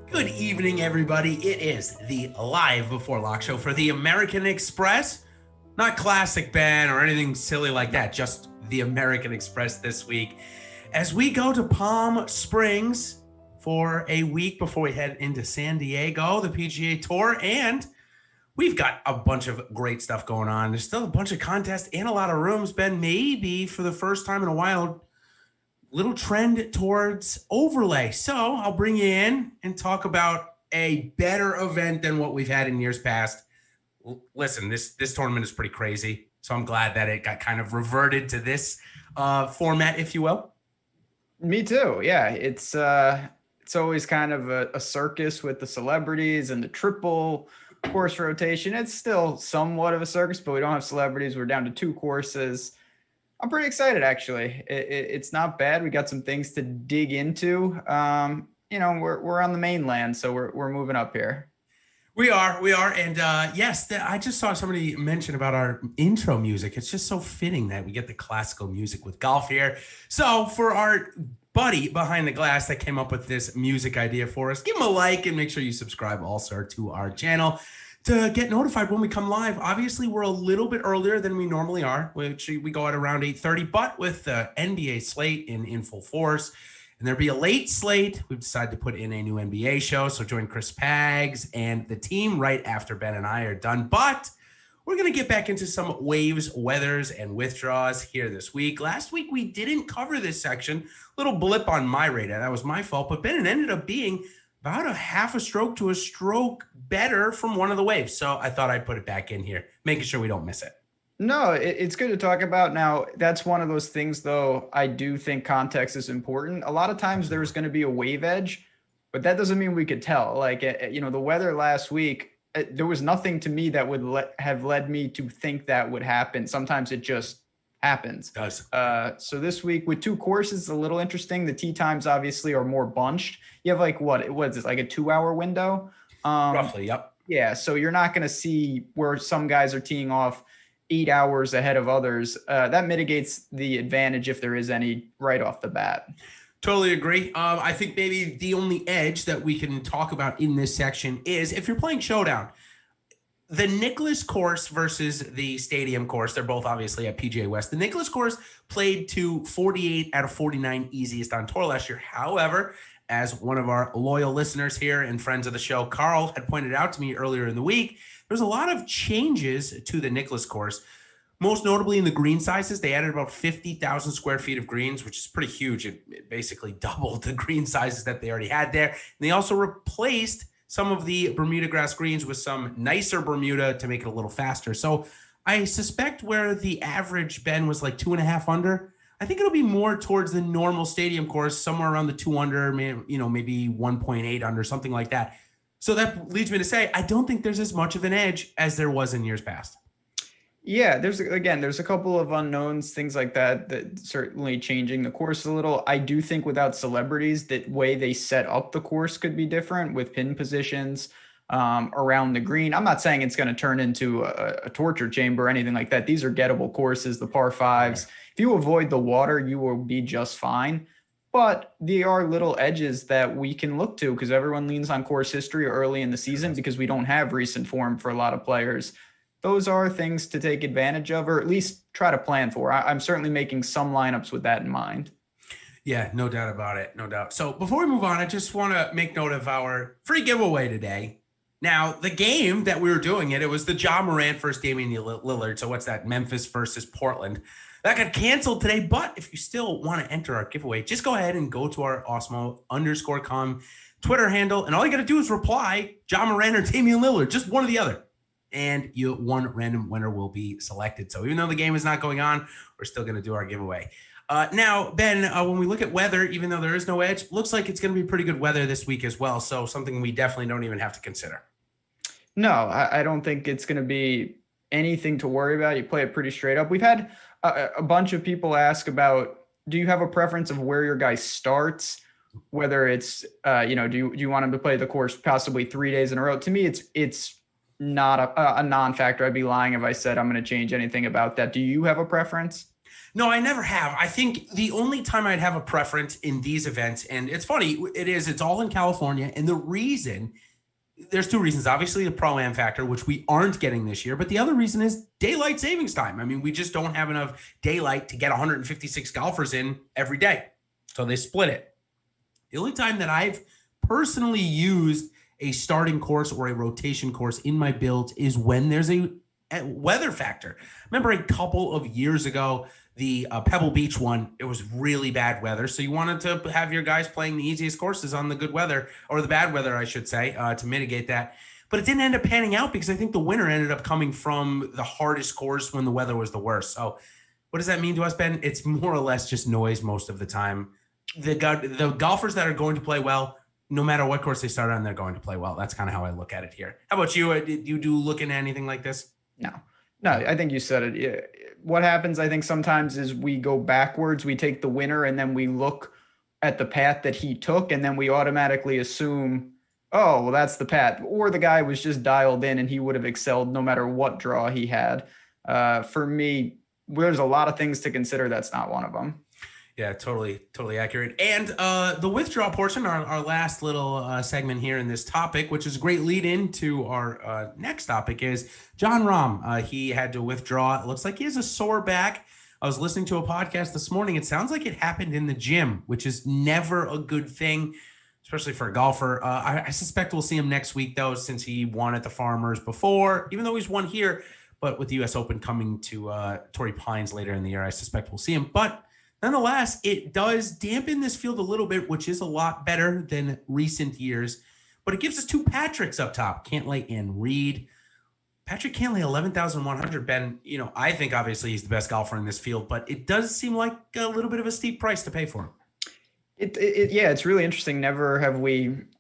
Good evening, everybody. It is the Live Before Lock show for the American Express. Not Classic Ben or anything silly like that, just the American Express this week. As we go to Palm Springs for a week before we head into San Diego, the PGA Tour, and we've got a bunch of great stuff going on. There's still a bunch of contests and a lot of rooms. Ben, maybe for the first time in a while, little trend towards overlay. So I'll bring you in and talk about a better event than what we've had in years past. Listen, this tournament is pretty crazy. So I'm glad that it got kind of reverted to this format, if you will. Me too. Yeah, it's always kind of a circus with the celebrities and the triple course rotation. It's still somewhat of a circus, but we don't have celebrities. We're down to 2 courses. I'm pretty excited, actually. It's not bad. We got some things to dig into. We're on the mainland, so we're moving up here. We are. And yes, I just saw somebody mention about our intro music. It's just so fitting that we get the classical music with golf here. So for our buddy behind the glass that came up with this music idea for us, give him a like and make sure you subscribe also to our channel to get notified when we come live. Obviously, we're a little bit earlier than we normally are, which we go at around 8:30, but with the NBA slate in full force, and there'll be a late slate, we've decided to put in a new NBA show. So join Chris Pags and the team right after Ben and I are done. But we're going to get back into some waves, weathers, and withdraws here this week. Last week, we didn't cover this section. Little blip on my radar. That was my fault. But Ben, it ended up being about a half a stroke to a stroke better from one of the waves. So I thought I'd put it back in here, making sure we don't miss it. No, it's good to talk about. Now, that's one of those things, though, I do think context is important. A lot of times there's going to be a wave edge, but that doesn't mean we could tell. Like, the weather last week, there was nothing to me that would have led me to think that would happen. Sometimes it just happens. It does. So this week with 2 courses, it's a little interesting. The tee times obviously are more bunched. You have like what is it, like a 2-hour window? Roughly, yep. Yeah, so you're not going to see where some guys are teeing off 8 hours ahead of others. That mitigates the advantage, if there is any, right off the bat. Totally agree. I think maybe the only edge that we can talk about in this section is if you're playing Showdown, the Nicklaus course versus the Stadium course. They're both obviously at PGA West. The Nicklaus course played to 48 out of 49 easiest on tour last year. However, as one of our loyal listeners here and friends of the show, Carl, had pointed out to me earlier in the week, there's a lot of changes to the Nicklaus course. Most notably in the green sizes, they added about 50,000 square feet of greens, which is pretty huge. It basically doubled the green sizes that they already had there. And they also replaced some of the Bermuda grass greens with some nicer Bermuda to make it a little faster. So I suspect where the average, Ben, was like 2.5 under, I think it'll be more towards the normal Stadium course, somewhere around the 2 under, maybe 1.8 under, something like that. So that leads me to say, I don't think there's as much of an edge as there was in years past. Yeah, there's a couple of unknowns, things like that certainly changing the course a little. I do think without celebrities, that way they set up the course could be different with pin positions around the green. I'm not saying it's going to turn into a torture chamber or anything like that. These are gettable courses, the par 5s. Right. If you avoid the water, you will be just fine. But there are little edges that we can look to because everyone leans on course history early in the season because we don't have recent form for a lot of players. Those are things to take advantage of, or at least try to plan for. I'm certainly making some lineups with that in mind. Yeah, no doubt about it. No doubt. So before we move on, I just want to make note of our free giveaway today. Now, the game that we were doing it was the Ja Morant versus Damian Lillard. So what's that? Memphis versus Portland. That got canceled today, but if you still want to enter our giveaway, just go ahead and go to our Awesemo_com Twitter handle, and all you got to do is reply Ja Morant or Damian Lillard, just one or the other. And one random winner will be selected. So even though the game is not going on, we're still going to do our giveaway. Now, Ben, when we look at weather, even though there is no edge, looks like it's going to be pretty good weather this week as well. So something we definitely don't even have to consider. No, I don't think it's going to be anything to worry about. You play it pretty straight up. We've had a bunch of people ask about, do you have a preference of where your guy starts? Whether it's, do you want him to play the course possibly 3 days in a row? To me, it's not a non-factor. I'd be lying if I said I'm going to change anything about that. Do you have a preference? No, I never have. I think the only time I'd have a preference in these events, and it's funny, it's all in California. And there's two reasons. Obviously, the Pro-Am factor, which we aren't getting this year. But the other reason is daylight savings time. I mean, we just don't have enough daylight to get 156 golfers in every day. So they split it. The only time that I've personally used a starting course or a rotation course in my builds is when there's a weather factor. Remember a couple of years ago, the Pebble Beach one, it was really bad weather. So you wanted to have your guys playing the easiest courses on the good weather, or the bad weather, I should say, to mitigate that. But it didn't end up panning out because I think the winner ended up coming from the hardest course when the weather was the worst. So what does that mean to us, Ben? It's more or less just noise most of the time. The golfers that are going to play well, no matter what course they start on, they're going to play well. That's kind of how I look at it here. How about you? Did you look into anything like this? No, I think you said it. What happens, I think, sometimes is we go backwards. We take the winner and then we look at the path that he took, and then we automatically assume, oh, well, that's the path. Or the guy was just dialed in and he would have excelled no matter what draw he had. For me, there's a lot of things to consider. That's not one of them. Yeah, totally accurate. And the withdrawal portion, our last little segment here in this topic, which is a great lead into our next topic, is Jon Rahm. He had to withdraw. It looks like he has a sore back. I was listening to a podcast this morning. It sounds like it happened in the gym, which is never a good thing, especially for a golfer. I suspect we'll see him next week, though, since he won at the Farmers before, even though he's won here. But with the U.S. Open coming to Torrey Pines later in the year, I suspect we'll see him. But nonetheless, it does dampen this field a little bit, which is a lot better than recent years. But it gives us two Patricks up top, Cantlay and Reed. Patrick Cantlay, 11,100. Ben, I think obviously he's the best golfer in this field, but it does seem like a little bit of a steep price to pay for him. It's really interesting. Never have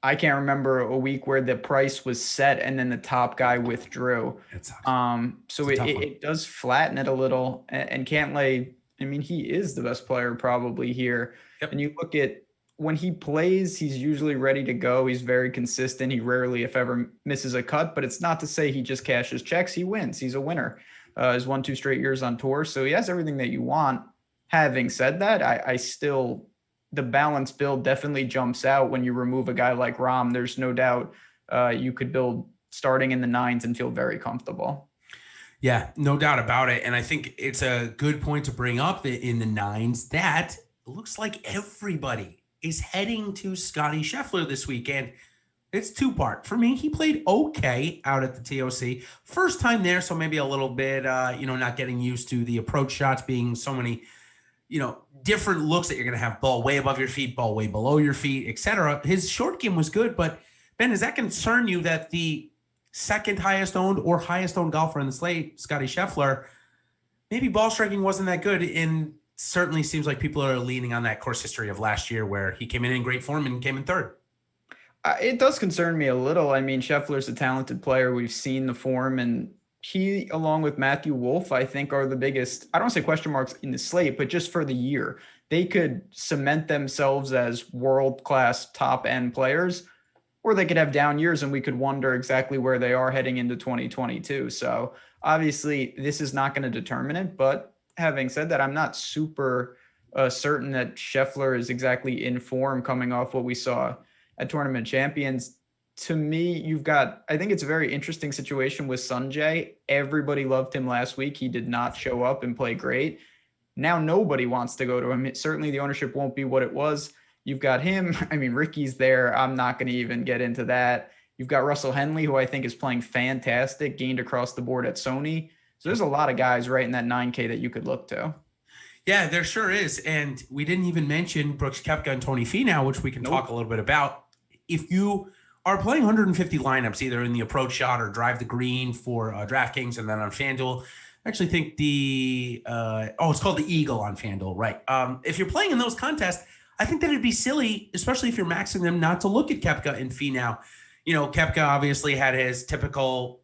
I can't remember a week where the price was set and then the top guy withdrew. So it does flatten it a little. And Cantlay, I mean, he is the best player probably here. Yep. And you look at when he plays, he's usually ready to go. He's very consistent. He rarely, if ever, misses a cut, but it's not to say he just cashes checks. He wins. He's a winner. He's won 2 straight years on tour. So he has everything that you want. Having said that, I still, the balance build definitely jumps out when you remove a guy like Rahm. There's no doubt you could build starting in the 9s and feel very comfortable. Yeah, no doubt about it. And I think it's a good point to bring up in the 9s that it looks like everybody is heading to Scotty Sheffler this weekend. It's two-part. For me, he played okay out at the TOC. First time there, so maybe a little bit, not getting used to the approach shots being so many, different looks that you're going to have ball way above your feet, ball way below your feet, etc. His short game was good, but Ben, does that concern you that the second highest owned or highest owned golfer in the slate, Scotty Sheffler, maybe ball striking wasn't that good, and certainly seems like people are leaning on that course history of last year where he came in great form and came in third. It does concern me a little. I mean, Scheffler's a talented player. We've seen the form, and he, along with Matthew Wolff, I think are the biggest, I don't want to say question marks in the slate, but just for the year. They could cement themselves as world-class top-end players, or they could have down years and we could wonder exactly where they are heading into 2022. So obviously this is not going to determine it, but having said that, I'm not super certain that Sheffler is exactly in form coming off what we saw at Tournament Champions. To me, I think it's a very interesting situation with Sanjay. Everybody loved him last week. He did not show up and play great. Now nobody wants to go to him. Certainly the ownership won't be what it was. You've got him. I mean, Ricky's there. I'm not going to even get into that. You've got Russell Henley, who I think is playing fantastic, gained across the board at Sony. So there's a lot of guys right in that 9K that you could look to. Yeah, there sure is. And we didn't even mention Brooks Koepka and Tony Finau, which we can talk a little bit about. If you are playing 150 lineups, either in the approach shot or drive the green for DraftKings and then on FanDuel, I actually think it's called the Eagle on FanDuel, right? If you're playing in those contests, I think that it'd be silly, especially if you're maxing them, not to look at Koepka and Finau. Koepka obviously had his typical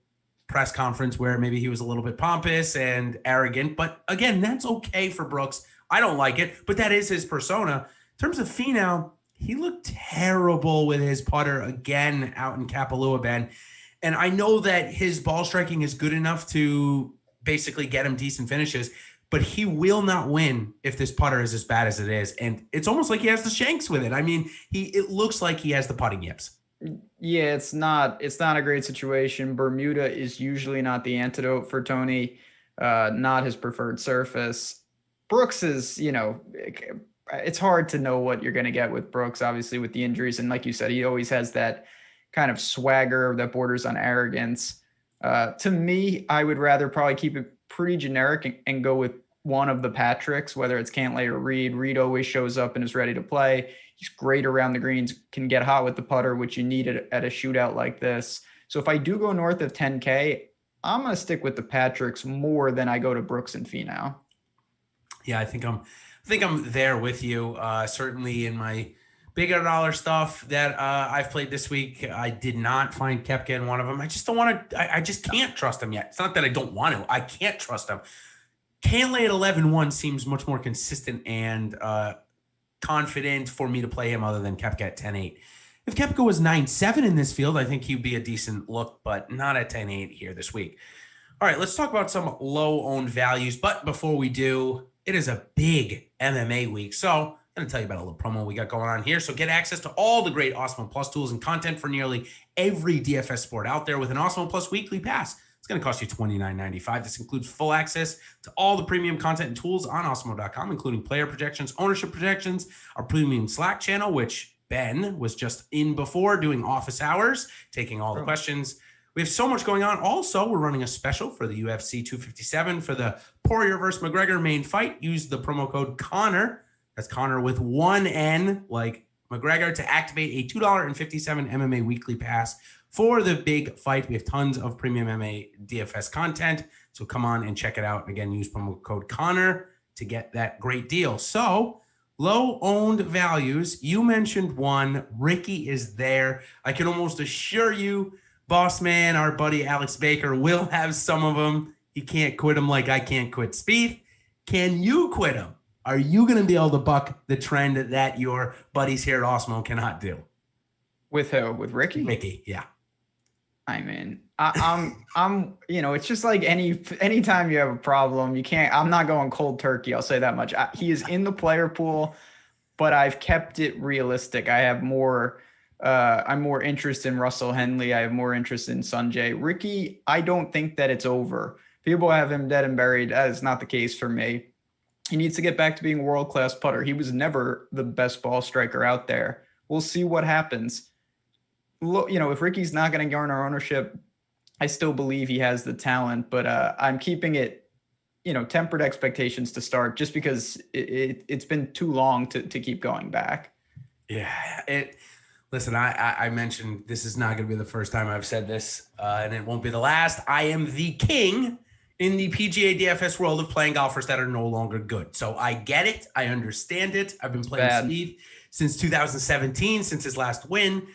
press conference where maybe he was a little bit pompous and arrogant, but again, that's okay for Brooks. I don't like it, but that is his persona. In terms of Finau, he looked terrible with his putter again out in Kapalua, Ben. And I know that his ball striking is good enough to basically get him decent finishes, but he will not win if this putter is as bad as it is. And it's almost like he has the shanks with it. I mean, it looks like he has the putting yips. Yeah, it's not a great situation. Bermuda is usually not the antidote for Tony, not his preferred surface. Brooks is, it's hard to know what you're going to get with Brooks, obviously, with the injuries. And like you said, he always has that kind of swagger that borders on arrogance. To me, I would rather probably keep it pretty generic and go with one of the Patricks, whether it's Cantlay or Reed. Reed always shows up and is ready to play. He's great around the greens, can get hot with the putter, which you need at a shootout like this. So if I do go north of 10K, I'm going to stick with the Patricks more than I go to Brooks and Finau. Yeah, I think I'm there with you. Certainly in my bigger dollar stuff that I've played this week, I did not find Koepka in one of them. I just don't want to. I just can't trust him yet. It's not that I don't want to. I can't trust him. Cantlay at 11-1 seems much more consistent and confident for me to play him other than Koepka at 10-8. If Koepka was 9-7 in this field, I think he'd be a decent look, but not at 10-8 here this week. All right, let's talk about some low-owned values. But before we do, it is a big MMA week. So I'm going to tell you about a little promo we got going on here. So get access to all the great Awesemo Plus tools and content for nearly every DFS sport out there with an Awesemo Plus weekly pass. It's going to cost you $29.95. This includes full access to all the premium content and tools on Awesemo.com, including player projections, ownership projections, our premium Slack channel, which Ben was just in before doing office hours, taking all the questions. We have so much going on. Also, we're running a special for the UFC 257 for the Poirier versus McGregor main fight. Use the promo code Connor. That's Connor with one N, like McGregor, to activate a $2.57 MMA weekly pass for the big fight. We have tons of premium MMA DFS content, so come on and check it out. Again, use promo code Connor to get that great deal. So, low-owned values. You mentioned one. Ricky is there. I can almost assure you, boss man, our buddy Alex Baker will have some of them. He can't quit them like I can't quit Spieth. Can you quit him? Are you going to be able to buck the trend that your buddies here at Awesemo cannot do? With who? With Ricky? Ricky, yeah. I mean, I'm, it's just like anytime you have a problem, I'm not going cold turkey. I'll say that much. He is in the player pool, but I've kept it realistic. I have I'm more interested in Russell Henley. I have more interest in Sanjay. Ricky, I don't think that it's over. People have him dead and buried. That is not the case for me. He needs to get back to being a world-class putter. He was never the best ball striker out there. We'll see what happens. Look, if Ricky's not going to garner ownership, I still believe he has the talent, but I'm keeping it, tempered expectations to start just because it's been too long to keep going back. Yeah. Listen, I mentioned this is not going to be the first time I've said this, and it won't be the last. I am the king in the PGA DFS world of playing golfers that are no longer good. So I get it. I understand it. I've been playing Spieth since 2017, since his last win.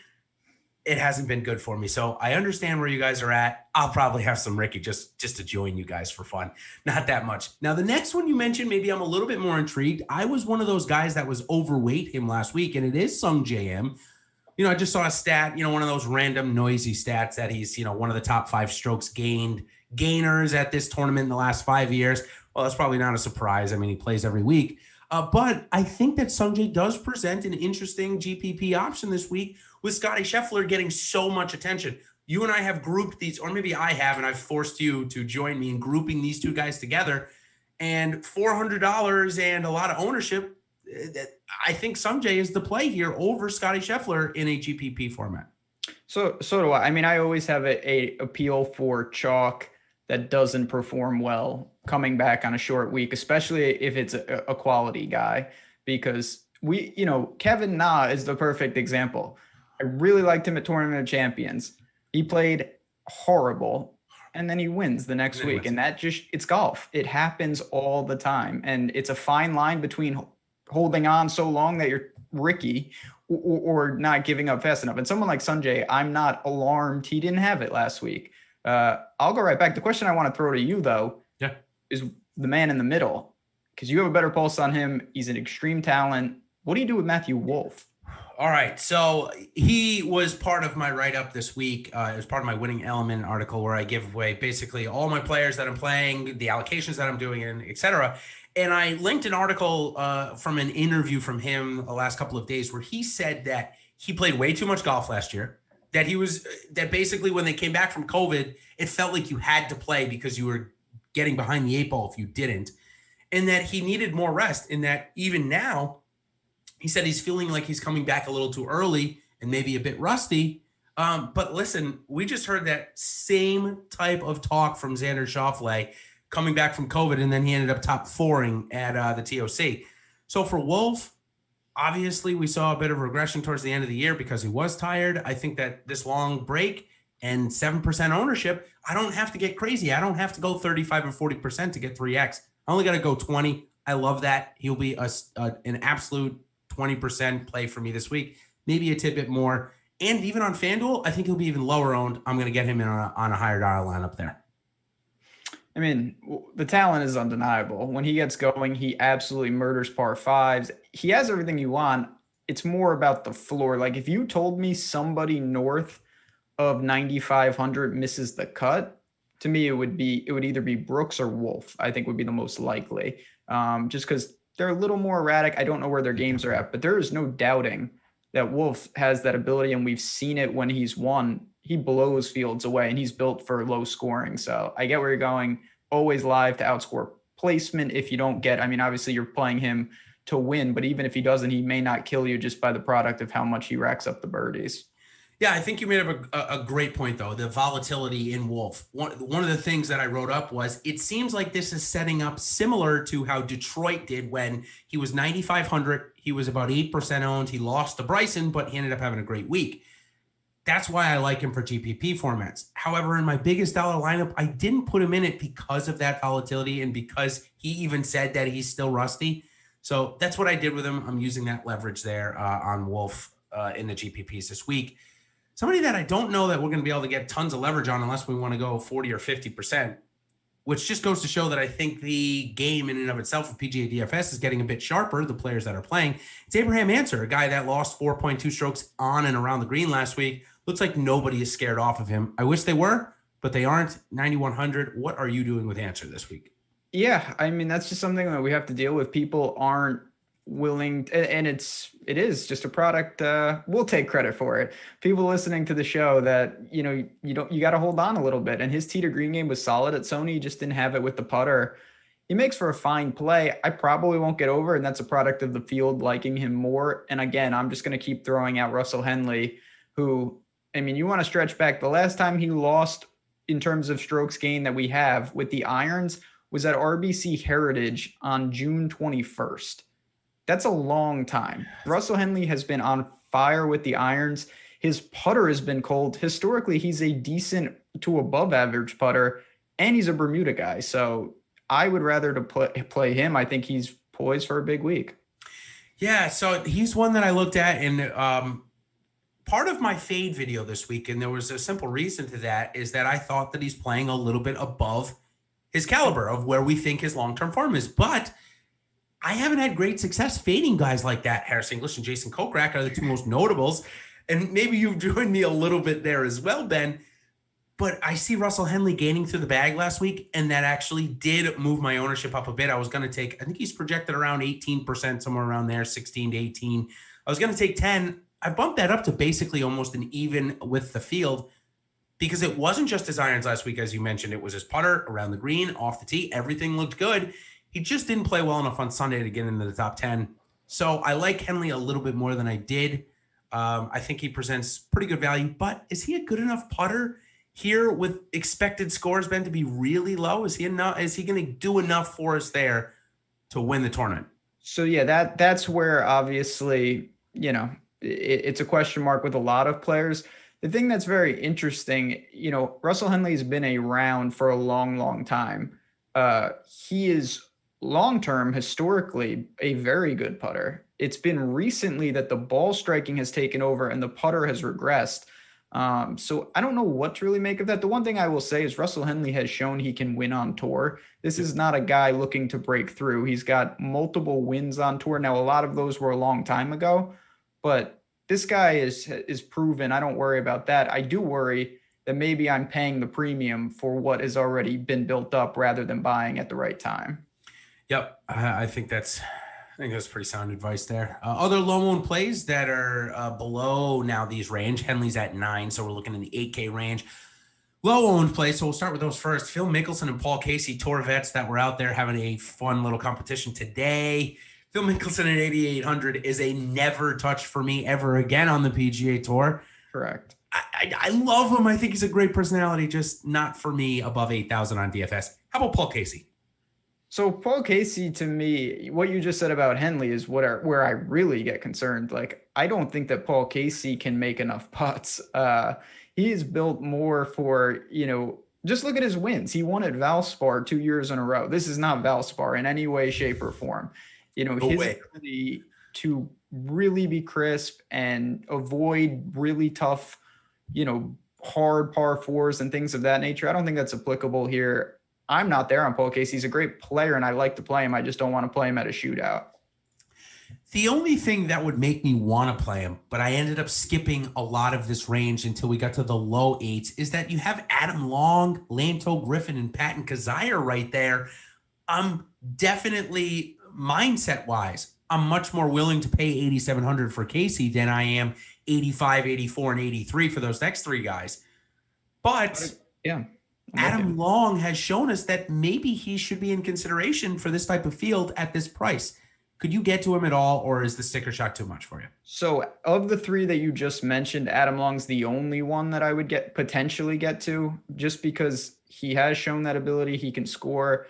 It hasn't been good for me. So I understand where you guys are at. I'll probably have some Ricky just to join you guys for fun. Not that much. Now, the next one you mentioned, maybe I'm a little bit more intrigued. I was one of those guys that was overweight him last week, and it is Sung JM. I just saw a stat, one of those random noisy stats that he's, one of the top 5 strokes gainers at this tournament in the last 5 years. Well, that's probably not a surprise. I mean, he plays every week. But I think that Sanjay does present an interesting GPP option this week with Scotty Sheffler getting so much attention. You and I have grouped these, or maybe I have, and I've forced you to join me in grouping these two guys together. And $400 and a lot of ownership, I think Sanjay is the play here over Scotty Sheffler in a GPP format. So do I. I mean, I always have a appeal for chalk that doesn't perform well coming back on a short week, especially if it's a quality guy, because Kevin Na is the perfect example. I really liked him at Tournament of Champions. He played horrible, and then he wins the next week. And it's golf. It happens all the time. And it's a fine line between holding on so long that you're Ricky or not giving up fast enough. And someone like Sanjay, I'm not alarmed he didn't have it last week. I'll go right back. The question I want to throw to you, though, is the man in the middle, because you have a better pulse on him. He's an extreme talent. What do you do with Matthew Wolff? All right. So he was part of my write-up this week. It was part of my winning element article where I give away basically all my players that I'm playing, the allocations that I'm doing, and et cetera. And I linked an article from an interview from him the last couple of days where he said that he played way too much golf last year, that basically when they came back from COVID, it felt like you had to play because you were getting behind the eight ball if you didn't, and that he needed more rest, and that even now, he said he's feeling like he's coming back a little too early and maybe a bit rusty. But listen, we just heard that same type of talk from Xander Schauffele coming back from COVID, and then he ended up top fouring at the TOC. So for Wolf, obviously we saw a bit of regression towards the end of the year because he was tired. I think that this long break and 7% ownership, I don't have to get crazy. I don't have to go 35 and 40% to get 3X. I only got to go 20. I love that. He'll be an absolute 20% play for me this week, maybe a tidbit more. And even on FanDuel, I think he'll be even lower owned. I'm going to get him in on a higher dollar lineup there. I mean, the talent is undeniable. When he gets going, he absolutely murders par fives. He has everything you want. It's more about the floor. Like if you told me somebody north of 9,500 misses the cut, to me, it would either be Brooks or Wolf, I think would be the most likely. Just because they're a little more erratic. I don't know where their games are at, but there is no doubting that Wolf has that ability, and we've seen it when he's won. He blows fields away, and he's built for low scoring. So I get where you're going. Always live to outscore placement. If you don't get, I mean, obviously you're playing him to win, but even if he doesn't, he may not kill you just by the product of how much he racks up the birdies. Yeah, I think you made up a great point, though, the volatility in Wolf. One of the things that I wrote up was it seems like this is setting up similar to how Detroit did when he was 9,500. He was about 8% owned. He lost to Bryson, but he ended up having a great week. That's why I like him for GPP formats. However, in my biggest dollar lineup, I didn't put him in it because of that volatility and because he even said that he's still rusty. So that's what I did with him. I'm using that leverage there on Wolf in the GPPs this week. Somebody that I don't know that we're going to be able to get tons of leverage on unless we want to go 40 or 50%, which just goes to show that I think the game in and of itself of PGA DFS is getting a bit sharper, the players that are playing. It's Abraham Answer, a guy that lost 4.2 strokes on and around the green last week. Looks like nobody is scared off of him. I wish they were, but they aren't. 9,100. What are you doing with Answer this week? Yeah, I mean, that's just something that we have to deal with. People aren't willing and it is just a product. We'll take credit for it. People listening to the show that, you got to hold on a little bit. And his tee to green game was solid at Sony. He just didn't have it with the putter. He makes for a fine play. I probably won't get over, and that's a product of the field liking him more. And again, I'm just going to keep throwing out Russell Henley, who, I mean, you want to stretch back. The last time he lost in terms of strokes gained that we have with the irons was at RBC Heritage on June 21st. That's a long time. Russell Henley has been on fire with the irons. His putter has been cold. Historically, he's a decent to above average putter, and he's a Bermuda guy. So I would rather to play him. I think he's poised for a big week. Yeah, so he's one that I looked at in part of my fade video this week, and there was a simple reason to that, is that I thought that he's playing a little bit above his caliber of where we think his long-term form is. But I haven't had great success fading guys like that. Harris English and Jason Kokrak are the two most notables. And maybe you've joined me a little bit there as well, Ben. But I see Russell Henley gaining through the bag last week, and that actually did move my ownership up a bit. I was going to take, I think he's projected around 18%, somewhere around there, 16 to 18. I was going to take 10. I bumped that up to basically almost an even with the field because it wasn't just his irons last week, as you mentioned. It was his putter around the green, off the tee. Everything looked good. He just didn't play well enough on Sunday to get into the top 10. So I like Henley a little bit more than I did. I think he presents pretty good value, but is he a good enough putter here with expected scores, Ben, to be really low? Is he going to do enough for us there to win the tournament? So yeah, that's where obviously, it's a question mark with a lot of players. The thing that's very interesting, Russell Henley has been around for a long, long time. He is long-term, historically, a very good putter. It's been recently that the ball striking has taken over and the putter has regressed. So I don't know what to really make of that. The one thing I will say is Russell Henley has shown he can win on tour. This is not a guy looking to break through. He's got multiple wins on tour. Now, a lot of those were a long time ago, but this guy is proven. I don't worry about that. I do worry that maybe I'm paying the premium for what has already been built up rather than buying at the right time. Yep, I think that's pretty sound advice there. Other low-owned plays that are below now these range. Henley's at 9, so we're looking in the 8K range. Low-owned plays, so we'll start with those first. Phil Mickelson and Paul Casey, tour vets that were out there having a fun little competition today. Phil Mickelson at 8,800 is a never touch for me ever again on the PGA Tour. Correct. I love him. I think he's a great personality, just not for me above 8,000 on DFS. How about Paul Casey? So Paul Casey, to me, what you just said about Henley is where I really get concerned. Like, I don't think that Paul Casey can make enough putts. He is built more for, just look at his wins. He won at Valspar 2 years in a row. This is not Valspar in any way, shape, or form. His ability to really be crisp and avoid really tough, hard par fours and things of that nature. I don't think that's applicable here. I'm not there on Paul Casey. He's a great player, and I like to play him. I just don't want to play him at a shootout. The only thing that would make me want to play him, but I ended up skipping a lot of this range until we got to the low 8s, is that you have Adam Long, Lanto Griffin, and Patton Kizzire right there. I'm definitely, mindset-wise, I'm much more willing to pay 8,700 for Casey than I am 85, 84, and 83 for those next 3 guys. But yeah. Adam Long has shown us that maybe he should be in consideration for this type of field at this price. Could you get to him at all, or is the sticker shock too much for you? So of the 3 that you just mentioned, Adam Long's the only one that I would potentially get to, just because he has shown that ability. He can score.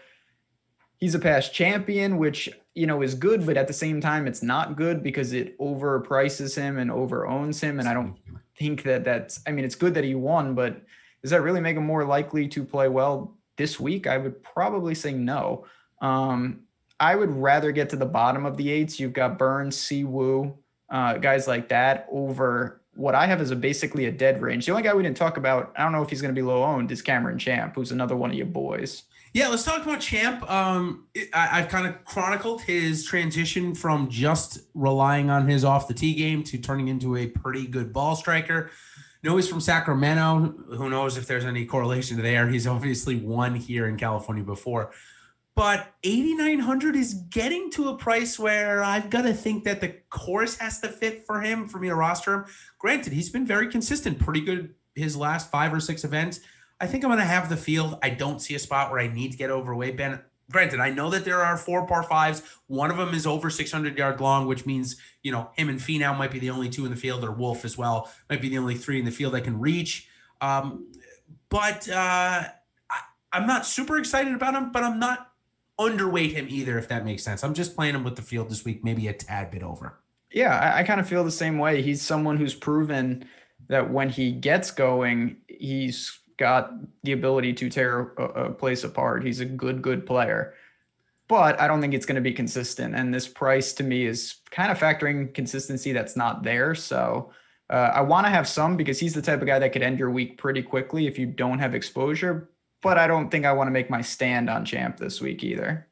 He's a past champion, which, is good, but at the same time, it's not good because it overprices him and overowns him. And I don't think it's good that he won, but does that really make him more likely to play well this week? I would probably say no. I would rather get to the bottom of the 8s. You've got Burns, Siwoo, guys like that over what I have is basically a dead range. The only guy we didn't talk about, I don't know if he's going to be low owned, is Cameron Champ, who's another one of your boys. Yeah, let's talk about Champ. I've kind of chronicled his transition from just relying on his off the tee game to turning into a pretty good ball striker. He's from Sacramento. Who knows if there's any correlation there? He's obviously won here in California before. But 8,900 is getting to a price where I've got to think that the course has to fit for him for me to roster him. Granted, he's been very consistent, pretty good his last 5 or 6 events. I think I'm going to have the field. I don't see a spot where I need to get overweight, Ben. Granted, I know that there are 4 par 5s. One of them is over 600 yards long, which means, him and Finau might be the only 2 in the field, or Wolf as well might be the only 3 in the field I can reach. But I'm not super excited about him, but I'm not underweight him either, if that makes sense. I'm just playing him with the field this week, maybe a tad bit over. Yeah, I kind of feel the same way. He's someone who's proven that when he gets going, he's got the ability to tear a place apart. He's a good player, but I don't think it's going to be consistent. And this price to me is kind of factoring consistency that's not there. So I want to have some, because he's the type of guy that could end your week pretty quickly if you don't have exposure, but I don't think I want to make my stand on Champ this week either.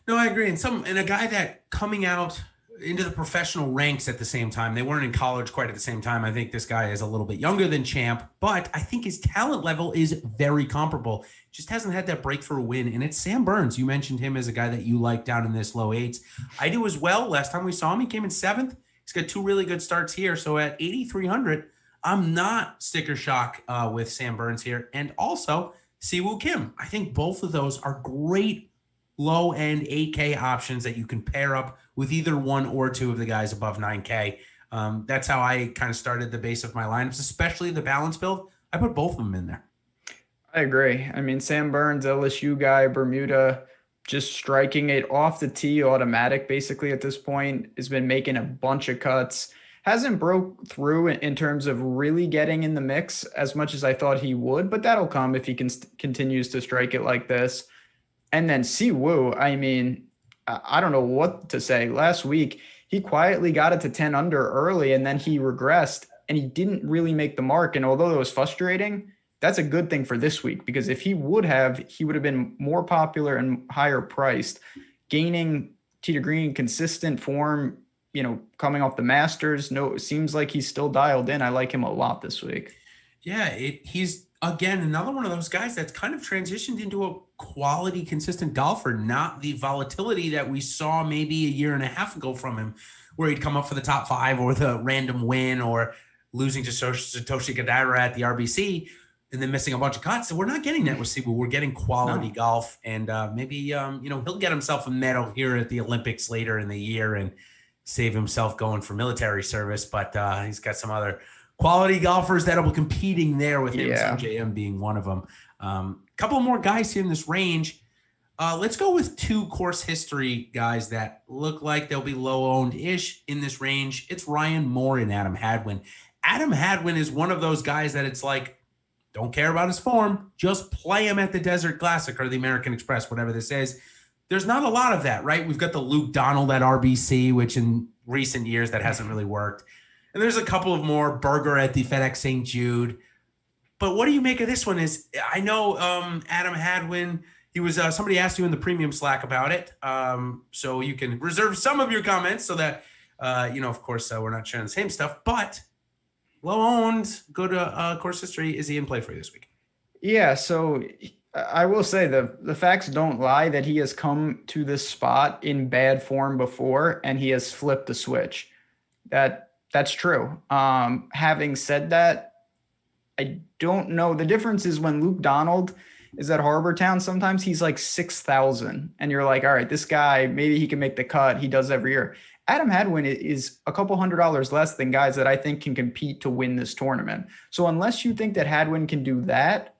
No, I agree. And a guy that coming out into the professional ranks at the same time, they weren't in college quite at the same time. I think this guy is a little bit younger than Champ, but I think his talent level is very comparable. Just hasn't had that breakthrough win. And it's Sam Burns. You mentioned him as a guy that you like down in this low 8s. I do as well. Last time we saw him, he came in 7th. He's got 2 really good starts here. So at 8,300, I'm not sticker shock with Sam Burns here. And also Siwoo Kim. I think both of those are great low-end 8K options that you can pair up with either 1 or 2 of the guys above 9K. That's how I kind of started the base of my lineups, especially the balance build. I put both of them in there. I agree. I mean, Sam Burns, LSU guy, Bermuda, just striking it off the tee automatic basically at this point, has been making a bunch of cuts. Hasn't broke through in terms of really getting in the mix as much as I thought he would, but that'll come if he continues to strike it like this. And then Siwoo, I mean, I don't know what to say. Last week, he quietly got it to 10 under early, and then he regressed, and he didn't really make the mark. And although it was frustrating, that's a good thing for this week, because if he would have been more popular and higher priced, gaining tee to green consistent form coming off the Masters. No, it seems like he's still dialed in. I like him a lot this week. Yeah, he's, again, another one of those guys that's kind of transitioned into a quality, consistent golfer, not the volatility that we saw maybe a year and a half ago from him, where he'd come up for the top 5 or with a random win or losing to Satoshi Kodaira at the RBC and then missing a bunch of cuts. So we're not getting that with Siwoo. We're getting quality golf, and maybe he'll get himself a medal here at the Olympics later in the year and save himself going for military service. But he's got some other quality golfers that'll be competing there with him, JM being one of them. Couple more guys here in this range. Let's go with 2 course history guys that look like they'll be low-owned-ish in this range. It's Ryan Moore and Adam Hadwin. Adam Hadwin is one of those guys that it's like, don't care about his form, just play him at the Desert Classic or the American Express, whatever this is. There's not a lot of that, right? We've got the Luke Donald at RBC, which in recent years that hasn't really worked. And there's a couple of more, Berger at the FedEx St. Jude. But what do you make of this one? Is I know Adam Hadwin, he was somebody asked you in the premium Slack about it. So you can reserve some of your comments so that, of course, we're not sharing the same stuff. But low-owned, go to course history. Is he in play for you this week? Yeah, so I will say the facts don't lie that he has come to this spot in bad form before, and he has flipped the switch. That's true. Having said that, I don't know. The difference is when Luke Donald is at Harbor Town, sometimes he's like 6,000 and you're like, all right, this guy, maybe he can make the cut. He does every year. Adam Hadwin is a couple $100 less than guys that I think can compete to win this tournament. So unless you think that Hadwin can do that,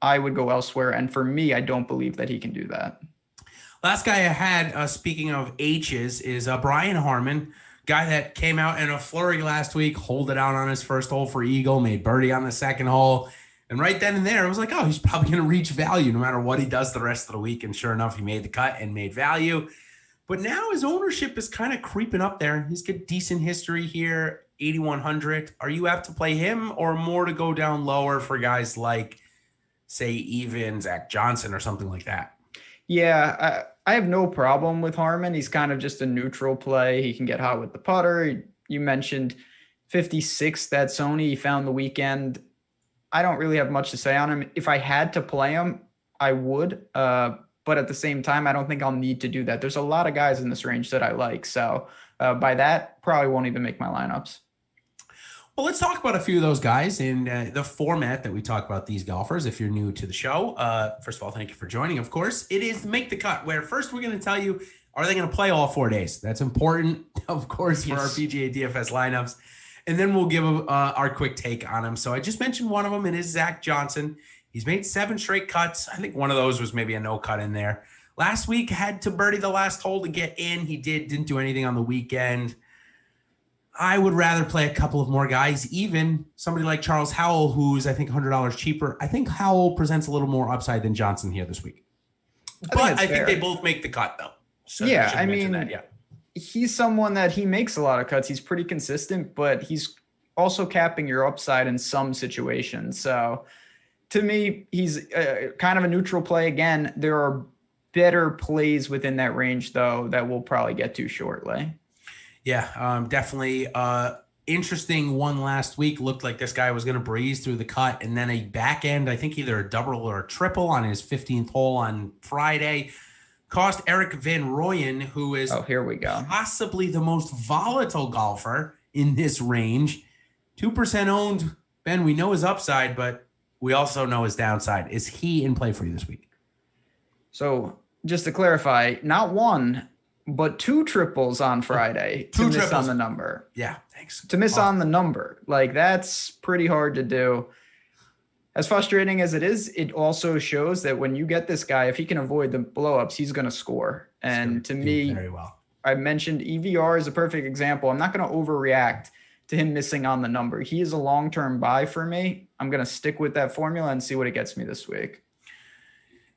I would go elsewhere. And for me, I don't believe that he can do that. Last guy I had, speaking of H's, is Brian Harman. Guy that came out in a flurry last week, holed it out on his first hole for eagle, made birdie on the second hole. And right then and there, it was like, oh, he's probably going to reach value no matter what he does the rest of the week. And sure enough, he made the cut and made value. But now his ownership is kind of creeping up there. He's got decent history here, 8,100. Are you apt to play him or more to go down lower for guys like, say, even Zach Johnson or something like that? Yeah, I have no problem with Harman. He's kind of just a neutral play. He can get hot with the putter. You mentioned 56th at Sony. He found the weekend. I don't really have much to say on him. If I had to play him, I would. But at the same time, I don't think I'll need to do that. There's a lot of guys in this range that I like. So by that, probably won't even make my lineups. Well, let's talk about a few of those guys in the format that we talk about these golfers. If you're new to the show, first of all, thank you for joining. Of course, it is Make the Cut, where first we're going to tell you, are they going to play all 4 days? That's important, of course, for our PGA DFS lineups. And then we'll give our quick take on them. So I just mentioned one of them, and is Zach Johnson. He's made 7 straight cuts. I think one of those was maybe a no cut in there. Last week, had to birdie the last hole to get in. He didn't do anything on the weekend. I would rather play a couple of more guys, even somebody like Charles Howell, who's, I think, $100 cheaper. I think Howell presents a little more upside than Johnson here this week. But I think they both make the cut, though. So yeah, I mean, he's someone that he makes a lot of cuts. He's pretty consistent, but he's also capping your upside in some situations. So to me, he's kind of a neutral play. Again, there are better plays within that range, though, that we'll probably get to shortly. Yeah, definitely. Interesting one last week. Looked like this guy was going to breeze through the cut, and then a back end, I think either a double or a triple on his 15th hole on Friday. Cost Eric Van Rooyen, who is here we go, possibly the most volatile golfer in this range. 2% owned. Ben, we know his upside, but we also know his downside. Is he in play for you this week? So just to clarify, not one, but 2 triples on Friday to miss on the number. Yeah, thanks. To miss on the number. Like, that's pretty hard to do. As frustrating as it is, it also shows that when you get this guy, if he can avoid the blowups, he's going to score. And to me, very well. I mentioned EVR is a perfect example. I'm not going to overreact to him missing on the number. He is a long-term buy for me. I'm going to stick with that formula and see what it gets me this week.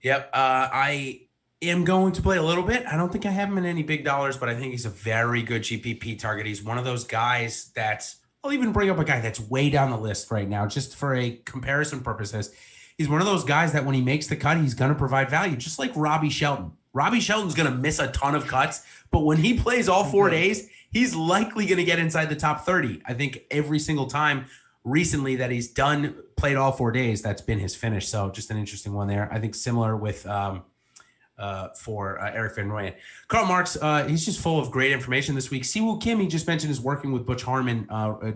Yep. I am going to play a little bit. I don't think I have him in any big dollars, but I think he's a very good GPP target. He's one of those guys that's, I'll even bring up a guy that's way down the list right now, just for a comparison purposes. He's one of those guys that when he makes the cut, he's going to provide value, just like Robbie Shelton. Robbie Shelton's going to miss a ton of cuts, but when he plays all 4 days, he's likely going to get inside the top 30. I think every single time recently that he's played all 4 days, that's been his finish. So just an interesting one there. I think similar with for Eric Van Rooyen. Karl Marx, he's just full of great information this week. Siwoo Kim, he just mentioned, is working with Butch Harmon,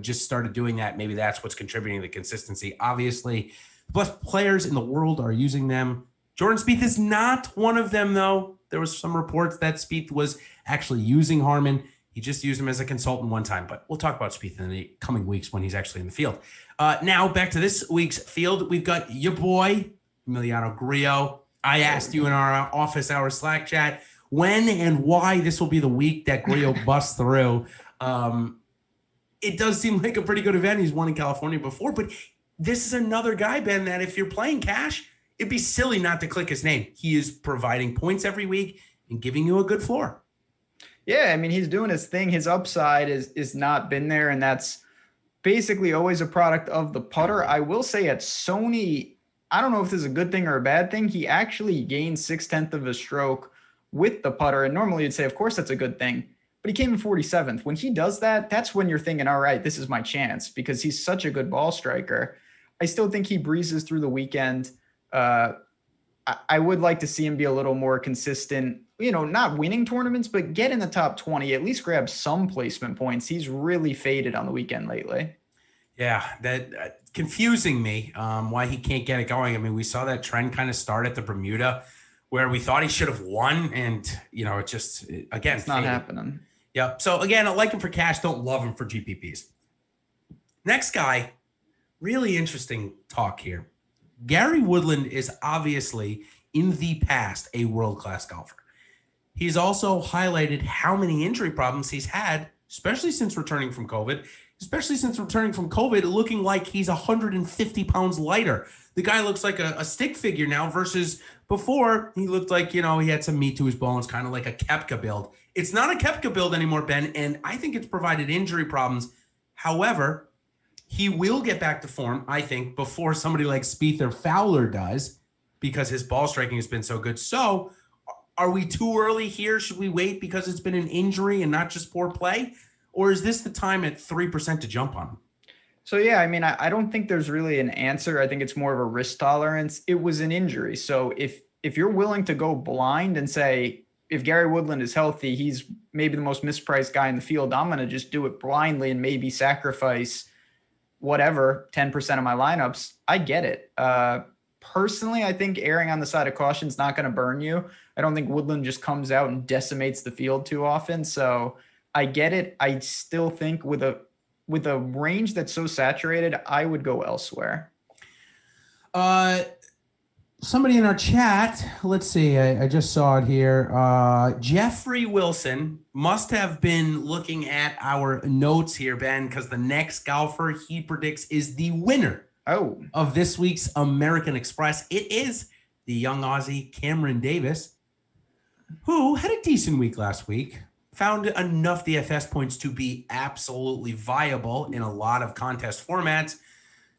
just started doing that. Maybe that's what's contributing to the consistency. Obviously, the best players in the world are using them. Jordan Spieth is not one of them, though. There was some reports that Spieth was actually using Harmon. He just used him as a consultant one time, but we'll talk about Spieth in the coming weeks when he's actually in the field. Now, back to this week's field. We've got your boy, Emiliano Grillo. I asked you in our office hour Slack chat when and why this will be the week that Grillo busts through. It does seem like a pretty good event. He's won in California before, but this is another guy, Ben, that if you're playing cash, it'd be silly not to click his name. He is providing points every week and giving you a good floor. Yeah, I mean, he's doing his thing. His upside is not been there, and that's basically always a product of the putter. I will say at Sony, I don't know if this is a good thing or a bad thing. He actually gained 0.6 of a stroke with the putter. And normally you'd say, of course, that's a good thing. But he came in 47th. When he does that, that's when you're thinking, all right, this is my chance, because he's such a good ball striker. I still think he breezes through the weekend. I would like to see him be a little more consistent, not winning tournaments, but get in the top 20, at least grab some placement points. He's really faded on the weekend lately. Yeah, that confusing me why he can't get it going. I mean, we saw that trend kind of start at the Bermuda where we thought he should have won. And, it just, again, it's not happening. Yep. So, again, I like him for cash. Don't love him for GPPs. Next guy, really interesting talk here. Gary Woodland is obviously, in the past, a world-class golfer. He's also highlighted how many injury problems he's had, especially since returning from COVID. Looking like he's 150 pounds lighter. The guy looks like a stick figure now versus before he looked like, he had some meat to his bones, kind of like a Koepka build. It's not a Koepka build anymore, Ben, and I think it's provided injury problems. However, he will get back to form, I think, before somebody like Spieth or Fowler does, because his ball striking has been so good. So are we too early here? Should we wait because it's been an injury and not just poor play? Or is this the time at 3% to jump on him? So, yeah, I mean, I don't think there's really an answer. I think it's more of a risk tolerance. It was an injury. So if you're willing to go blind and say, if Gary Woodland is healthy, he's maybe the most mispriced guy in the field, I'm going to just do it blindly and maybe sacrifice whatever, 10% of my lineups. I get it. Personally, I think erring on the side of caution is not going to burn you. I don't think Woodland just comes out and decimates the field too often. So I get it. I still think with a range that's so saturated, I would go elsewhere. Somebody in our chat, let's see, I just saw it here. Jeffrey Wilson must have been looking at our notes here, Ben, because the next golfer he predicts is the winner of this week's American Express. It is the young Aussie Cameron Davis, who had a decent week last week. Found enough DFS points to be absolutely viable in a lot of contest formats.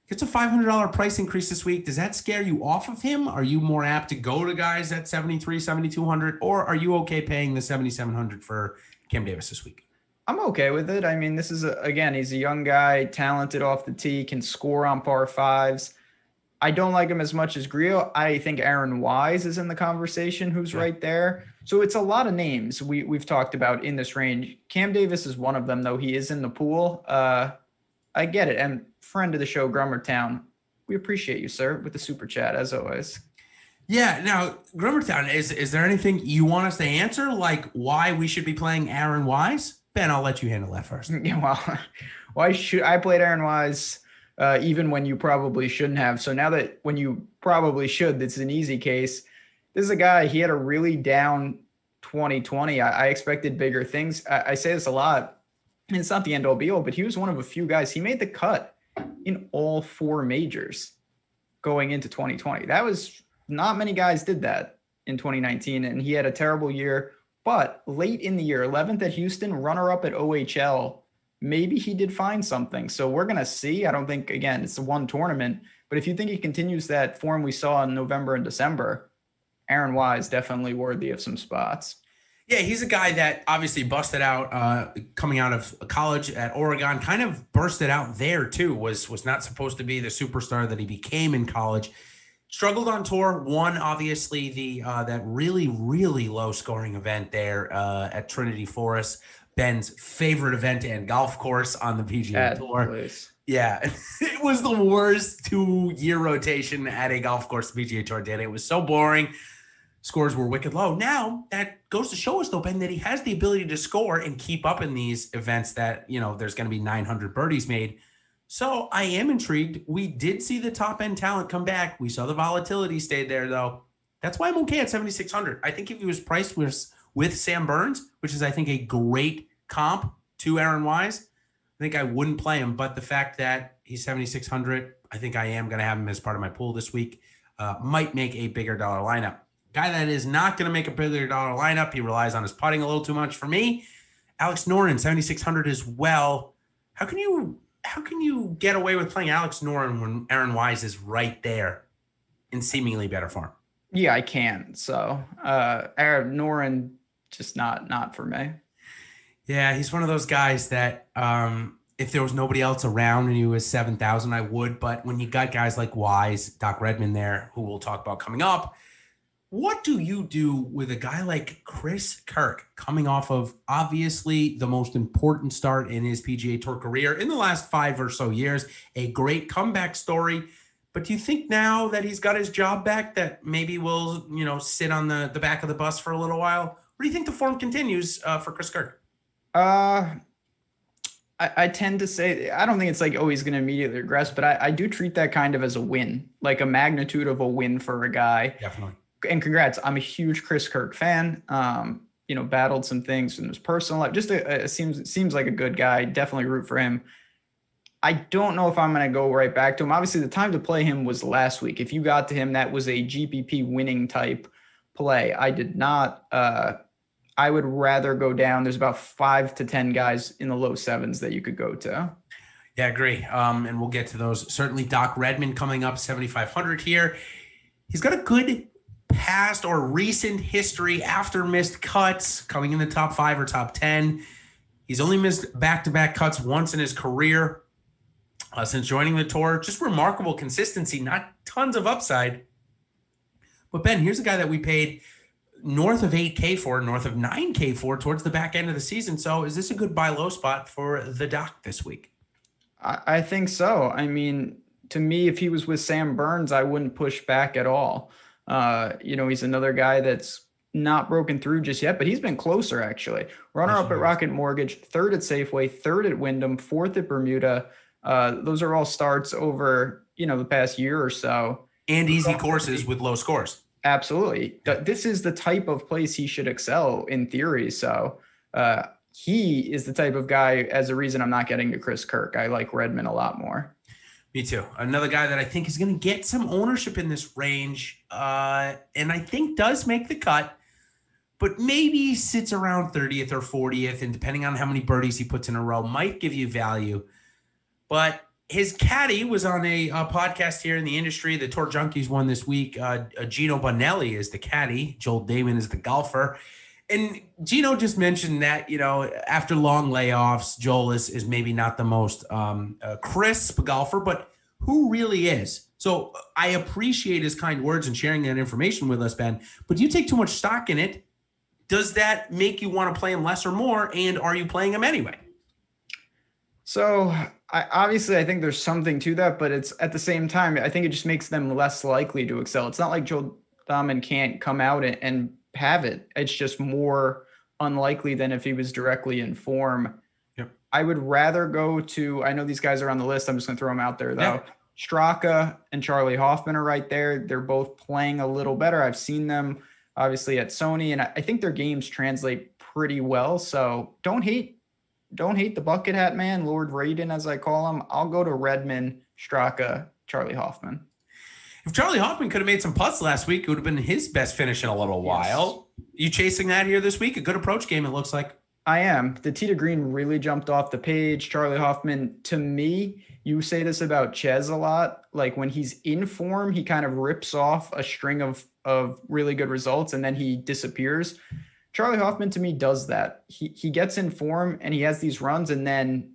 Gets a $500 price increase this week. Does that scare you off of him? Are you more apt to go to guys at 73, 7,200, or are you okay paying the 7,700 for Cam Davis this week? I'm okay with it. I mean, this is, again, he's a young guy, talented off the tee, can score on par fives. I don't like him as much as Grillo. I think Aaron Wise is in the conversation, who's right there. So it's a lot of names we've talked about in this range. Cam Davis is one of them, though. He is in the pool. I get it. And friend of the show, Grummertown, we appreciate you, sir, with the super chat, as always. Yeah. Now, Grummertown, is there anything you want us to answer, like why we should be playing Aaron Wise? Ben, I'll let you handle that first. Yeah, well, why should I played Aaron Wise even when you probably shouldn't have? So now that when you probably should, it's an easy case. This is a guy, he had a really down 2020. I expected bigger things. I say this a lot, and it's not the end all be all, but he was one of a few guys. He made the cut in all four majors going into 2020. That was not many guys did that in 2019, and he had a terrible year. But late in the year, 11th at Houston, runner-up at OHL, maybe he did find something. So we're going to see. I don't think, again, it's the one tournament. But if you think he continues that form we saw in November and December, Aaron Wise definitely worthy of some spots. Yeah, he's a guy that obviously busted out coming out of college at Oregon, kind of bursted out there too, was not supposed to be the superstar that he became in college. Struggled on tour, won obviously the that really, really low scoring event there at Trinity Forest, Ben's favorite event and golf course on the PGA Tour. Place. Yeah, it was the worst 2-year rotation at a golf course the PGA Tour did. It was so boring. Scores were wicked low. Now that goes to show us, though, Ben, that he has the ability to score and keep up in these events that, there's going to be 900 birdies made. So I am intrigued. We did see the top end talent come back. We saw the volatility stayed there, though. That's why I'm okay at 7,600. I think if he was priced with Sam Burns, which is, I think, a great comp to Aaron Wise, I think I wouldn't play him. But the fact that he's 7,600, I think I am going to have him as part of my pool this week. Might make a bigger dollar lineup. Guy that is not going to make a bigger dollar lineup. He relies on his putting a little too much for me. Alex Norton, 7,600 as well. How can you get away with playing Alex Norton when Aaron Wise is right there in seemingly better form? Yeah, I can. So Aaron Norton, just not for me. Yeah, he's one of those guys that if there was nobody else around and he was 7,000, I would. But when you got guys like Wise, Doc Redmond there, who we'll talk about coming up, what do you do with a guy like Chris Kirk coming off of obviously the most important start in his PGA Tour career in the last 5 or so years, a great comeback story? But do you think now that he's got his job back that maybe we'll, sit on the back of the bus for a little while? Or do you think the form continues for Chris Kirk? I tend to say, I don't think it's like, oh, he's going to immediately regress, but I do treat that kind of as a win, like a magnitude of a win for a guy. Definitely. And congrats. I'm a huge Chris Kirk fan. Battled some things in his personal life. Just seems like a good guy. Definitely root for him. I don't know if I'm going to go right back to him. Obviously, the time to play him was last week. If you got to him, that was a GPP winning type play. I did not. I would rather go down. There's about 5 to 10 guys in the low 7s that you could go to. Yeah, I agree. And we'll get to those. Certainly Doc Redmond coming up 7,500 here. He's got a good past or recent history after missed cuts coming in the top 5 or top 10. He's only missed back-to-back cuts once in his career since joining the tour. Just remarkable consistency, not tons of upside. But Ben, here's a guy that we paid north of 8K for, north of 9K for towards the back end of the season. So is this a good buy low spot for the Doc this week? I think so. I mean, to me, if he was with Sam Burns, I wouldn't push back at all. He's another guy that's not broken through just yet, but he's been closer actually. Runner up at Rocket Mortgage, 3rd at Safeway, 3rd at Wyndham, 4th at Bermuda. Those are all starts over, the past year or so. And easy courses with low scores. Absolutely. This is the type of place he should excel in theory. So he is the type of guy, as a reason I'm not getting to Chris Kirk. I like Redmond a lot more. Me too. Another guy that I think is going to get some ownership in this range, and I think does make the cut, but maybe sits around 30th or 40th, and depending on how many birdies he puts in a row, might give you value. But his caddy was on a podcast here in the industry. The Tour Junkies won this week. Gino Bonelli is the caddy. Joel Damon is the golfer. And Gino just mentioned that, after long layoffs, Joel is maybe not the most crisp golfer, but who really is? So I appreciate his kind words and sharing that information with us, Ben. But do you take too much stock in it? Does that make you want to play him less or more? And are you playing him anyway? So I think there's something to that, but it's at the same time, I think it just makes them less likely to excel. It's not like Joel Damon can't come out and have it. It's just more unlikely than if he was directly in form. Yep. I would rather go to, I know these guys are on the list. I'm just going to throw them out there though. Yeah. Straka and Charlie Hoffman are right there. They're both playing a little better. I've seen them obviously at Sony, and I think their games translate pretty well. So don't hate the bucket hat man, Lord Raiden, as I call him. I'll go to Redmond, Straka, Charlie Hoffman. If Charlie Hoffman could have made some putts last week, it would have been his best finish in a little while. You chasing that here this week? A good approach game, it looks like. I am. The tee to green really jumped off the page. Charlie Hoffman, to me, you say this about Ches a lot. Like when he's in form, he kind of rips off a string of really good results and then he disappears. Charlie Hoffman to me does that. He gets in form and he has these runs, and then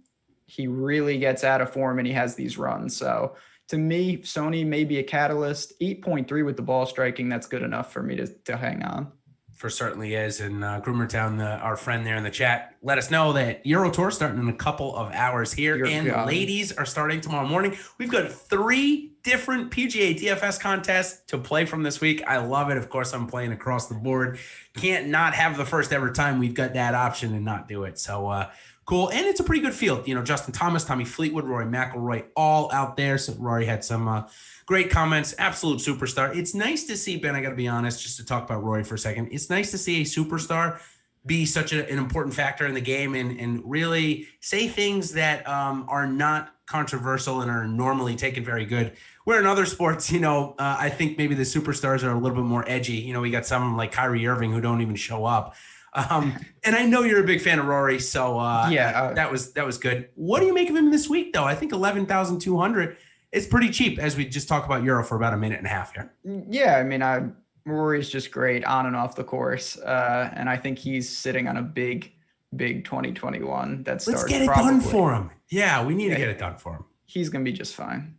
he really gets out of form and he has these runs. So to me, Sony may be a catalyst. 8.3 with the ball striking, that's good enough for me to hang on. For certainly is. And Groomertown, our friend there in the chat, let us know that Euro Tour starting in a couple of hours here. Ladies are starting tomorrow morning. We've got 3 different PGA DFS contests to play from this week. I love it. Of course, I'm playing across the board. Can't not have the first ever time we've got that option and not do it. So cool. And it's a pretty good field. Justin Thomas, Tommy Fleetwood, Rory McIlroy, all out there. So Rory had some great comments. Absolute superstar. It's nice to see, Ben, I got to be honest, just to talk about Rory for a second. It's nice to see a superstar be such an important factor in the game and really say things that are not controversial and are normally taken very good. Where in other sports, I think maybe the superstars are a little bit more edgy. We got some like Kyrie Irving who don't even show up. And I know you're a big fan of Rory, so that was good. What do you make of him this week, though? I think 11,200 is pretty cheap, as we just talked about Euro for about a minute and a half here. Yeah, I mean, Rory's just great on and off the course, and I think he's sitting on a big 2021 that starts. Let's get it done for him. Yeah, we need to get it done for him. He's gonna be just fine.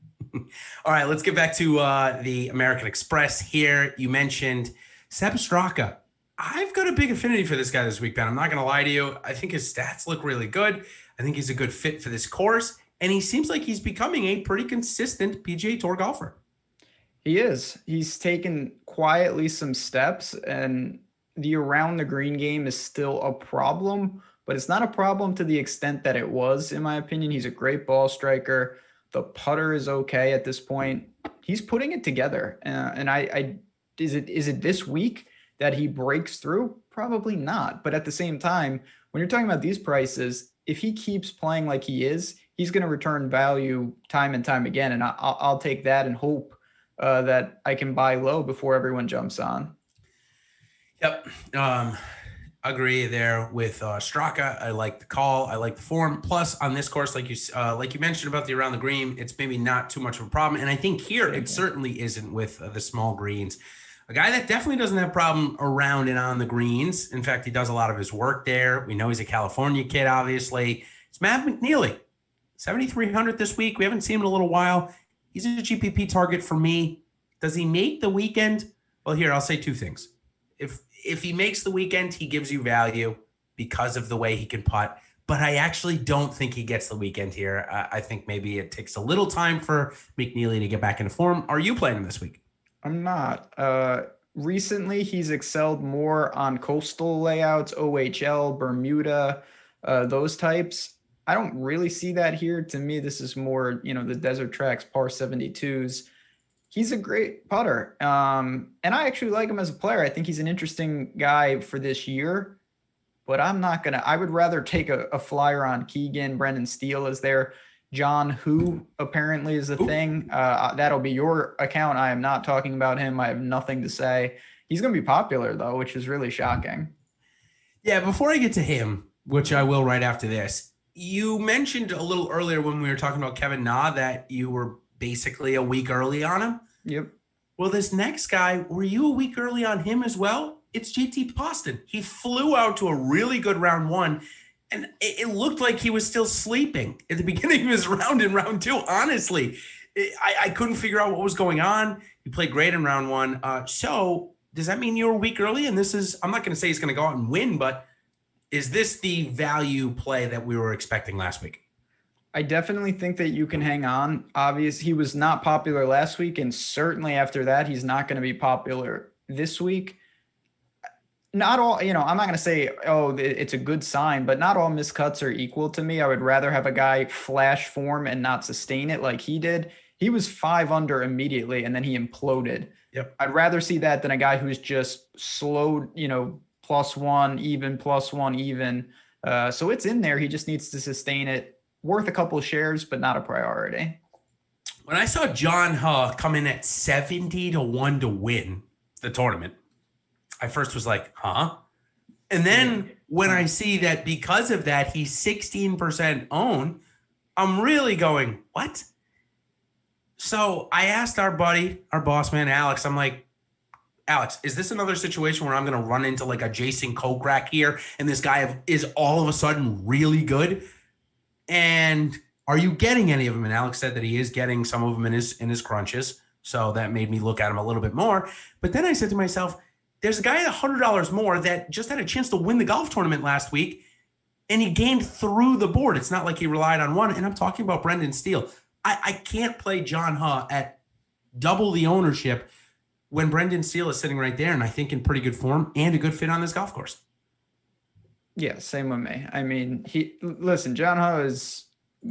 All right, let's get back to the American Express here. You mentioned Steph Straka. I've got a big affinity for this guy this week, Ben. I'm not going to lie to you. I think his stats look really good. I think he's a good fit for this course. And he seems like he's becoming a pretty consistent PGA Tour golfer. He is. He's taken quietly some steps, and the around the green game is still a problem, but it's not a problem to the extent that it was, in my opinion. He's a great ball striker. The putter is okay at this point. He's putting it together. And is it this week that he breaks through? Probably not. But at the same time, when you're talking about these prices, if he keeps playing like he is, he's going to return value time and time again. And I'll take that and hope that I can buy low before everyone jumps on. Yep. Agree there with Straka. I like the call. I like the form. Plus, on this course, like you mentioned about the around the green, it's maybe not too much of a problem. And I think here it certainly isn't with the small greens. A guy that definitely doesn't have a problem around and on the greens. In fact, he does a lot of his work there. We know he's a California kid, obviously. It's Matt McNeely, 7,300 this week. We haven't seen him in a little while. He's a GPP target for me. Does he make the weekend? Well, here, I'll say 2 things. If he makes the weekend, he gives you value because of the way he can putt. But I actually don't think he gets the weekend here. I think maybe it takes a little time for McNeely to get back into form. Are you playing him this week? I'm not. Recently, he's excelled more on coastal layouts, OHL, Bermuda, those types. I don't really see that here. To me, this is more, the desert tracks, par 72s. He's a great putter. And I actually like him as a player. I think he's an interesting guy for this year. But I would rather take a flyer on Keegan. Brendan Steele is there. John Who apparently is a thing. That'll be your account. I am not talking about him. I have nothing to say. He's going to be popular, though, which is really shocking. Yeah, before I get to him, which I will right after this, you mentioned a little earlier when we were talking about Kevin Na that you were basically a week early on him. Yep. Well, this next guy, were you a week early on him as well? It's JT Poston. He flew out to a really good round 1. And it looked like he was still sleeping at the beginning of his round in round 2. Honestly, I couldn't figure out what was going on. He played great in round 1. So does that mean you're a week early? And this is, I'm not going to say he's going to go out and win, but is this the value play that we were expecting last week? I definitely think that you can hang on. Obviously, he was not popular last week. And certainly after that, he's not going to be popular this week. Not all, I'm not going to say, it's a good sign, but not all miscuts are equal to me. I would rather have a guy flash form and not sustain it like he did. He was 5 under immediately, and then he imploded. Yep. I'd rather see that than a guy who's just slowed, +1 even, +1 even. So it's in there. He just needs to sustain it. Worth a couple of shares, but not a priority. When I saw John Huh come in at 70 to 1 to win the tournament, I first was like, huh? And then when I see that because of that, he's 16% owned, I'm really going, what? So I asked our buddy, our boss man, Alex, I'm like, Alex, is this another situation where I'm going to run into like a Jason Kokrak here and this guy is all of a sudden really good? And are you getting any of them? And Alex said that he is getting some of them in his crunches. So that made me look at him a little bit more. But then I said to myself, there's a guy at $100 more that just had a chance to win the golf tournament last week, and he gained through the board. It's not like he relied on one. And I'm talking about Brendan Steele. I can't play John Huh at double the ownership when Brendan Steele is sitting right there, and I think in pretty good form and a good fit on this golf course. Yeah, same with me. I mean, listen, John Huh is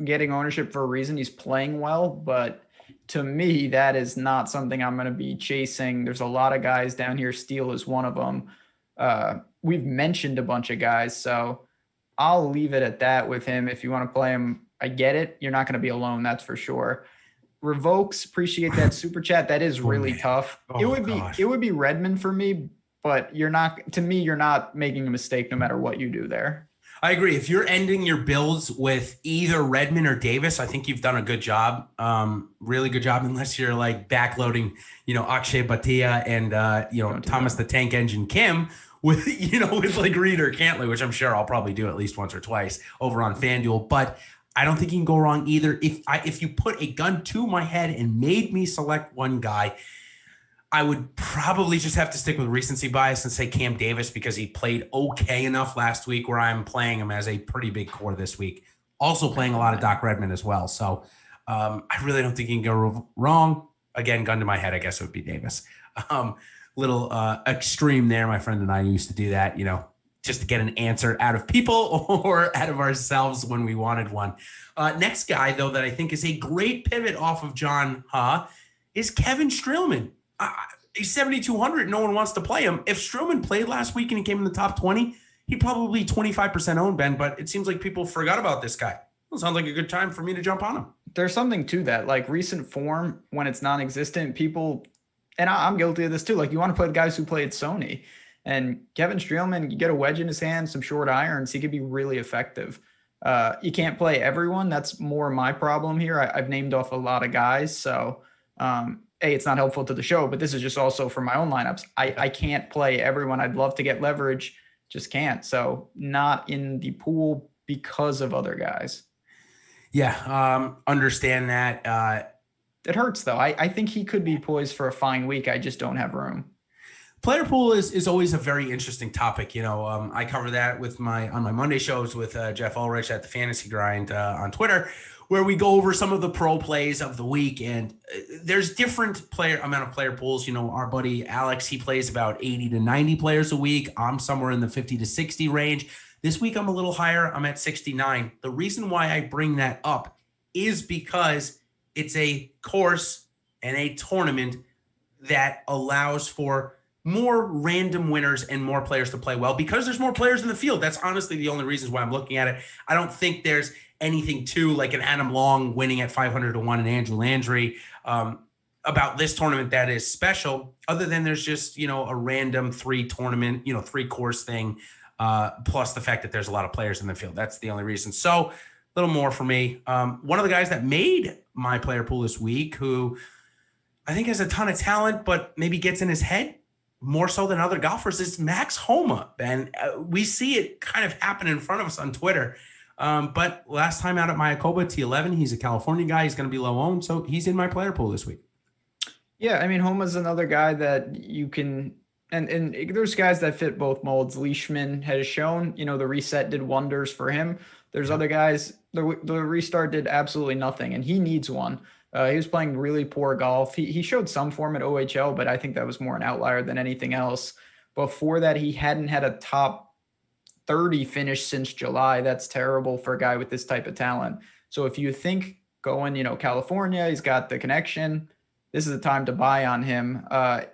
getting ownership for a reason. He's playing well, but to me, that is not something I'm going to be chasing. There's a lot of guys down here. Steele is one of them. We've mentioned a bunch of guys, so I'll leave it at that with him. If you want to play him, I get it. You're not going to be alone, that's for sure. Revokes, appreciate that super chat. That is really tough. It would be Redmond for me, but you're not making a mistake no matter what you do there. I agree. If you're ending your builds with either Redmond or Davis, I think you've done a good job. Really good job, unless you're like backloading, Akshay Bhatia and Thomas the Tank Engine Kim with like Reed or Cantley, which I'm sure I'll probably do at least once or twice over on FanDuel. But I don't think you can go wrong either. If you put a gun to my head and made me select one guy, I would probably just have to stick with recency bias and say Cam Davis, because he played okay enough last week where I'm playing him as a pretty big core this week. Also playing a lot of Doc Redmond as well. So I really don't think you can go wrong. Again, gun to my head, I guess it would be Davis. Little extreme there. My friend and I used to do that, just to get an answer out of people or out of ourselves when we wanted one. Next guy, though, that I think is a great pivot off of John Huh is Kevin Strielman. He's 7,200. No one wants to play him. If Strielman played last week and he came in the top 20, he'd probably 25% owned, Ben, but it seems like people forgot about this guy. Well, sounds like a good time for me to jump on him. There's something to that. Like recent form, when it's non-existent, people, and I'm guilty of this too, like you want to play the guys who played Sony. And Kevin Strielman, you get a wedge in his hand, some short irons, he could be really effective. You can't play everyone. That's more my problem here. I've named off a lot of guys. So, it's not helpful to the show, but this is just also for my own lineups. I can't play everyone. I'd love to get leverage, just can't. So not in the pool because of other guys. Yeah, understand that. It hurts, though. I think he could be poised for a fine week. I just don't have room. Player pool is always a very interesting topic. I cover that on my Monday shows with Jeff Ulrich at the Fantasy Grind on Twitter, where we go over some of the pro plays of the week. And there's different amount of player pools. Our buddy Alex, he plays about 80 to 90 players a week. I'm somewhere in the 50 to 60 range. This week, I'm a little higher. I'm at 69. The reason why I bring that up is because it's a course and a tournament that allows for more random winners and more players to play well, because there's more players in the field. That's honestly the only reasons why I'm looking at it. I don't think there's anything to like an Adam Long winning at 500 to 1 and Andrew Landry about this tournament that is special, other than there's just, a random three course thing, plus the fact that there's a lot of players in the field. That's the only reason. So a little more for me. One of the guys that made my player pool this week, who I think has a ton of talent, but maybe gets in his head more so than other golfers, is Max Homa, Ben. We see it kind of happen in front of us on Twitter. But last time out at Mayakoba, T11, he's a California guy. He's going to be low owned, so he's in my player pool this week. Yeah, I mean, Homa's another guy that you can, and there's guys that fit both molds. Leishman has shown, the reset did wonders for him. There's other guys, the restart did absolutely nothing, and he needs one. He was playing really poor golf. He showed some form at OHL, but I think that was more an outlier than anything else. Before that, he hadn't had a top 30 finish since July. That's terrible for a guy with this type of talent. So if you think going, California, he's got the connection, this is the time to buy on him.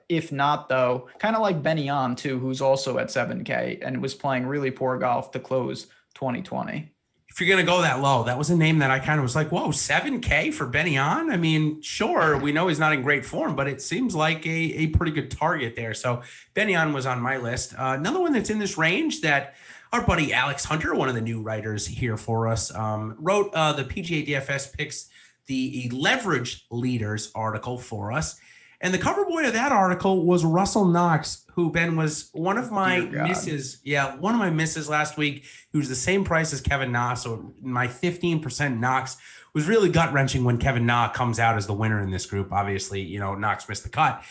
If not, though, kind of like Benny On, too, who's also at 7K and was playing really poor golf to close 2020. If you're going to go that low, that was a name that I kind of was like, whoa, 7K for Benny On? I mean, sure, we know he's not in great form, but it seems like a pretty good target there. So Benny On was on my list. Another one that's in this range that our buddy Alex Hunter, one of the new writers here for us, wrote the PGA DFS picks the leverage leaders article for us. And the cover boy of that article was Russell Knox, who, Ben, was one of my misses. Yeah, one of my misses last week. He was the same price as Kevin Na. So my 15% Knox was really gut-wrenching when Kevin Na comes out as the winner in this group. Obviously, Knox missed the cut.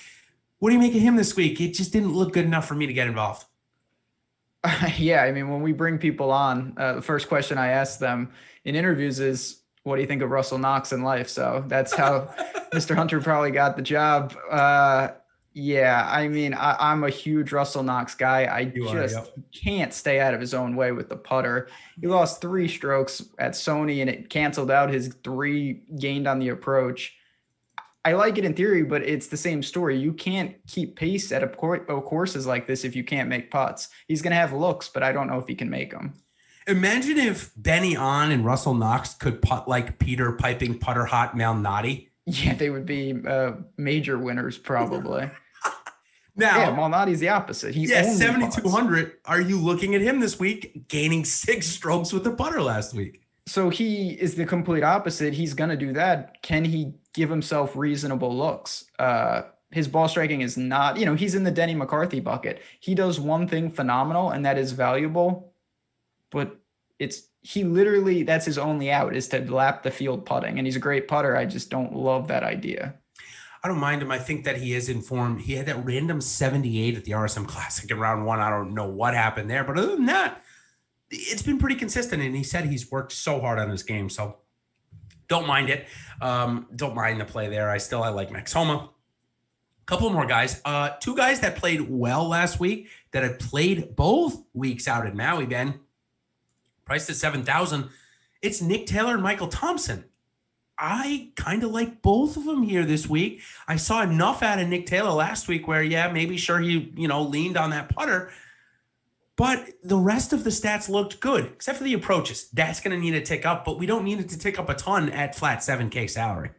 What do you make of him this week? It just didn't look good enough for me to get involved. Yeah, I mean, when we bring people on, the first question I ask them in interviews is, what do you think of Russell Knox in life? So that's how Mr. Hunter probably got the job. Yeah, I mean, I'm a huge Russell Knox guy. I can't stay out of his own way with the putter. He lost 3 strokes at Sony, and it canceled out his 3 gained on the approach. I like it in theory, but it's the same story. You can't keep pace at courses like this if you can't make putts. He's going to have looks, but I don't know if he can make them. Imagine if Benny On and Russell Knox could putt like Peter piping putter hot Malnati. Yeah, they would be major winners probably. Now, yeah, Malnati's the opposite. He 7,200. Are you looking at him this week, gaining 6 strokes with the putter last week? So he is the complete opposite. He's going to do that. Can he give himself reasonable looks? His ball striking is not, he's in the Denny McCarthy bucket. He does one thing phenomenal, and that is valuable, but he literally, that's his only out, is to lap the field putting. And he's a great putter. I just don't love that idea. I don't mind him. I think that he is in form. He had that random 78 at the RSM Classic in round 1. I don't know what happened there, but other than that, it's been pretty consistent. And he said he's worked so hard on his game. So don't mind it. Don't mind the play there. I like Max Homa. Couple more guys. 2 guys that played well last week that had played both weeks out at Maui, Ben. Priced at 7,000. It's Nick Taylor and Michael Thompson. I kind of like both of them here this week. I saw enough out of Nick Taylor last week where, maybe sure he, leaned on that putter. But the rest of the stats looked good, except for the approaches. That's going to need to tick up, but we don't need it to tick up a ton at flat 7K salary.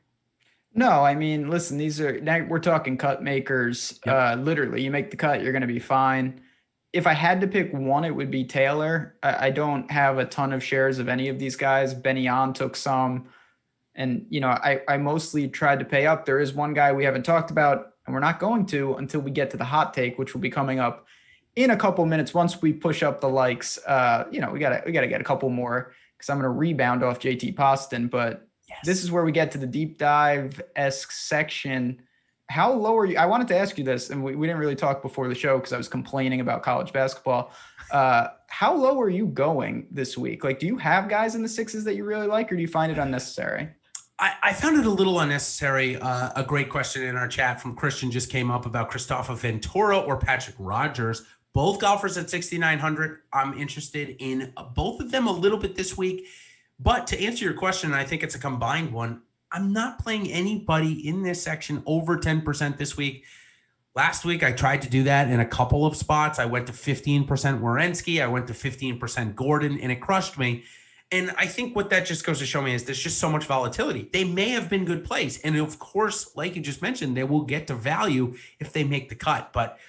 No, I mean, listen, we're talking cut makers. Yep. Literally, you make the cut, you're going to be fine. If I had to pick one, it would be Taylor. I don't have a ton of shares of any of these guys. Benny On took some. And, I mostly tried to pay up. There is one guy we haven't talked about, and we're not going to until we get to the hot take, which will be coming up in a couple minutes. Once we push up the likes, we gotta get a couple more, because I'm going to rebound off JT Poston. But This is where we get to the deep dive-esque section. How low are you? I wanted to ask you this, and we didn't really talk before the show because I was complaining about college basketball. How low are you going this week? Like, do you have guys in the 6s that you really like, or do you find it unnecessary? I found it a little unnecessary. A great question in our chat from Christian just came up about Christopher Ventura or Patrick Rogers. Both golfers at 6,900. I'm interested in both of them a little bit this week. But to answer your question, I think it's a combined one. I'm not playing anybody in this section over 10% this week. Last week, I tried to do that in a couple of spots. I went to 15% Werenski. I went to 15% Gordon, and it crushed me. And I think what that just goes to show me is there's just so much volatility. They may have been good plays. And of course, like you just mentioned, they will get to value if they make the cut. But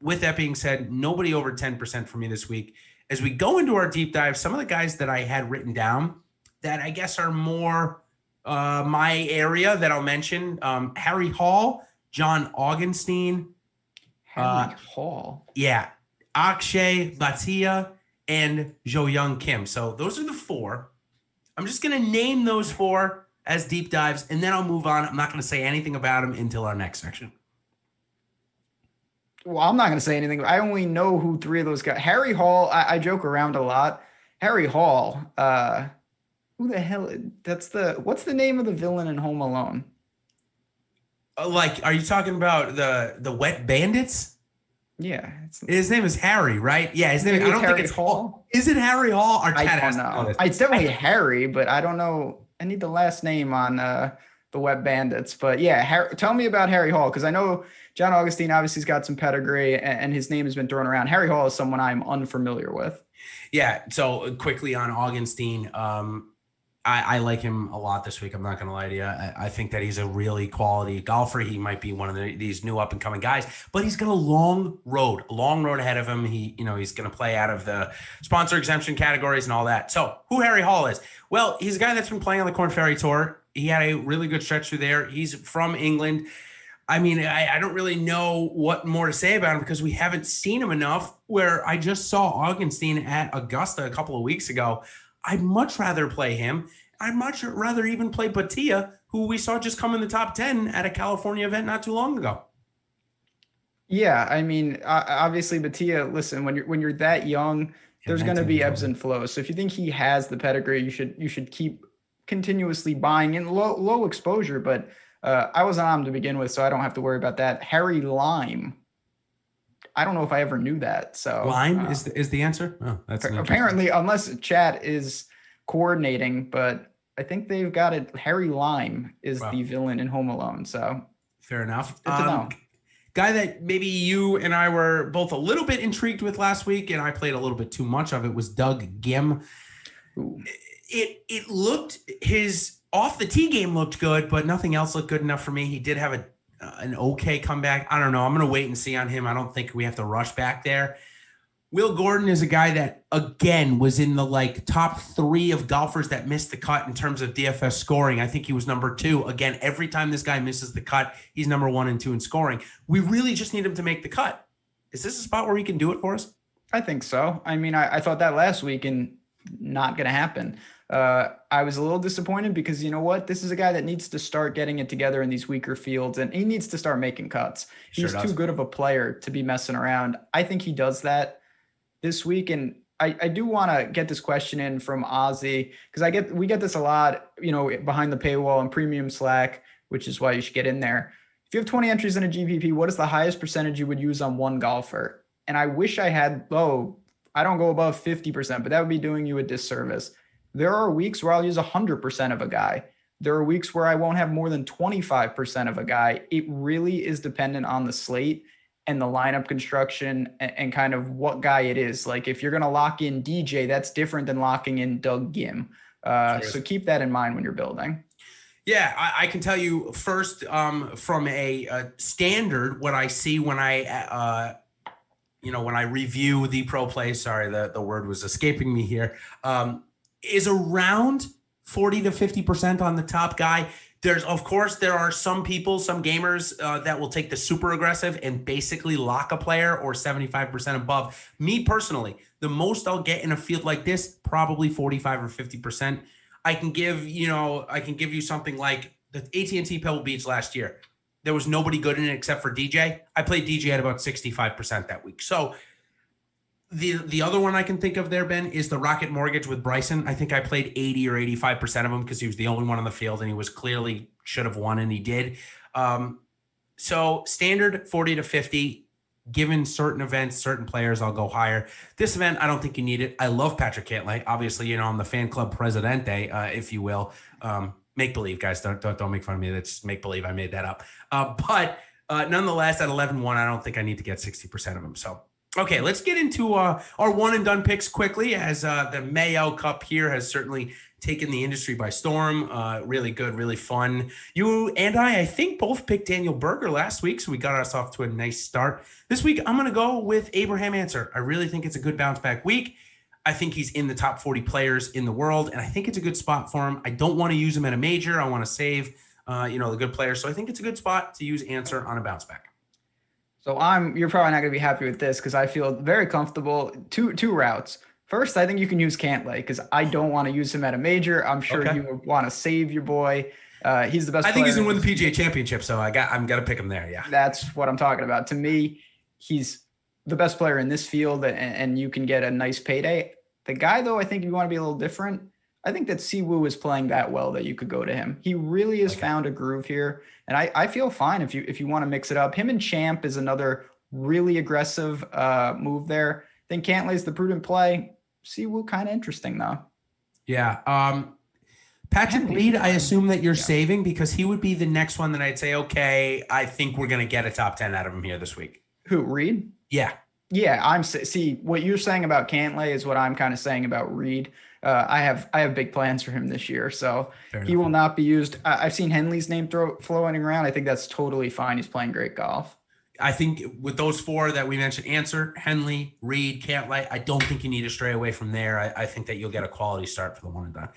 with that being said, nobody over 10% for me this week. As we go into our deep dive, some of the guys that I had written down that I guess are more my area that I'll mention, Harry Hall, John Augenstein. Harry Hall? Yeah. Akshay Bhatia and Jo Young Kim. So those are the 4. I'm just going to name those 4 as deep dives, and then I'll move on. I'm not going to say anything about them until our next section. Well, I'm not going to say anything. I only know who 3 of those guys. Harry Hall, I joke around a lot. Harry Hall, who the hell? What's the name of the villain in Home Alone? Are you talking about the Wet Bandits? Yeah. His name is Harry, right? Yeah, his name. I don't Harry think it's Hall. Is it Harry Hall? Or I don't know. It's definitely Harry, but I don't know. I need the last name on the Wet Bandits. But yeah, tell me about Harry Hall, because I know John Augustine obviously has got some pedigree, and his name has been thrown around. Harry Hall is someone I'm unfamiliar with. Yeah. So quickly on Augustine, I like him a lot this week. I'm not going to lie to you. I think that he's a really quality golfer. He might be one of these new up and coming guys, but he's got a long road ahead of him. He's going to play out of the sponsor exemption categories and all that. So who Harry Hall is? Well, he's a guy that's been playing on the Korn Ferry Tour. He had a really good stretch through there. He's from England. I mean, I don't really know what more to say about him because we haven't seen him enough. Where I just saw Augustine at Augusta a couple of weeks ago. I'd much rather play him. I'd much rather even play Pga, who we saw just come in the top 10 at a California event not too long ago. Yeah, I mean, obviously, Batia. Listen, when you're that young, there's going to be ebbs and flows. So if you think he has the pedigree, you should keep continuously buying in low exposure. But I wasn't on him to begin with, so I don't have to worry about that. Harry Lime. I don't know if I ever knew that. So Lime is the answer. Oh, that's apparently, unless chat is coordinating, but I think they've got it. Harry Lime is the villain in Home Alone. So fair enough. Good to know. Guy that maybe you and I were both a little bit intrigued with last week, and I played a little bit too much of it, was Doug Gim. Ooh. It looked, his off the tee game looked good, but nothing else looked good enough for me. He did have an okay comeback. I don't know. I'm going to wait and see on him. I don't think we have to rush back there. Will Gordon is a guy that, again, was in the top 3 of golfers that missed the cut in terms of DFS scoring. I think he was number 2. Again, every time this guy misses the cut, he's number 1 and 2 in scoring. We really just need him to make the cut. Is this a spot where he can do it for us? I think so. I mean, I thought that last week and not going to happen. I was a little disappointed because you know what? This is a guy that needs to start getting it together in these weaker fields, and he needs to start making cuts. He's too good of a player to be messing around. I think he does that this week. And I do want to get this question in from Ozzy because we get this a lot, behind the paywall and premium Slack, which is why you should get in there. If you have 20 entries in a GPP, what is the highest percentage you would use on one golfer? And I wish I had I don't go above 50%, but that would be doing you a disservice. There are weeks where I'll use 100% of a guy. There are weeks where I won't have more than 25% of a guy. It really is dependent on the slate and the lineup construction and kind of what guy it is. Like if you're going to lock in DJ, that's different than locking in Doug Gim. So keep that in mind when you're building. Yeah, I can tell you first from a standard, what I see when I, when I review the pro play, sorry, the word was escaping me here, is around 40 to 50% on the top guy. There are some people, some gamers that will take the super aggressive and basically lock a player or 75% above. Me personally, the most I'll get in a field like this, probably 45 or 50%. I can give you something like the AT&T Pebble Beach last year. There was nobody good in it except for DJ. I played DJ at about 65% that week. So the other one I can think of there, Ben, is the Rocket Mortgage with Bryson. I think I played 80 or 85% of him because he was the only one on the field and he was clearly should have won and he did. So standard 40 to 50. Given certain events, certain players, I'll go higher. This event, I don't think you need it. I love Patrick Cantlay. Obviously, I'm the fan club presidente, if you will. Make believe, guys. Don't make fun of me. That's make believe. I made that up. But nonetheless, at 11-1, I don't think I need to get 60% of them. So, okay, let's get into our one and done picks quickly, as the Mayo Cup here has certainly taken the industry by storm. Really good, really fun. You and I think both picked Daniel Berger last week, so we got us off to a nice start. This week, I'm going to go with Abraham Answer. I really think it's a good bounce back week. I think he's in the top 40 players in the world, and I think it's a good spot for him. I don't want to use him at a major. I want to save, the good players. So I think it's a good spot to use Answer on a bounce back. So you're probably not going to be happy with this because I feel very comfortable. Two routes. First, I think you can use Cantlay because I don't want to use him at a major. I'm sure you want to save your boy. He's the best. I think he's going to win the PGA Championship, so I'm going to pick him there. Yeah, that's what I'm talking about. To me, he's the best player in this field, and you can get a nice payday. The guy, though, I think if you want to be a little different, I think that Siwoo is playing that well that you could go to him. He really has found a groove here, and I feel fine if you want to mix it up. Him and Champ is another really aggressive move there. I think Cantlay's the prudent play. Siwoo kind of interesting though. Yeah. Patrick Reed, I assume that you're saving because he would be the next one that I'd say, okay, I think we're going to get a top 10 out of him here this week. Who, Reed? Yeah. Yeah, see what you're saying about Cantlay is what I'm kind of saying about Reed. I have big plans for him this year, so he will not be used. I've seen Henley's name floating around. I think that's totally fine. He's playing great golf. I think with those four that we mentioned, Answer, Henley, Reed, Cantlay, I don't think you need to stray away from there. I think that you'll get a quality start for the one and done.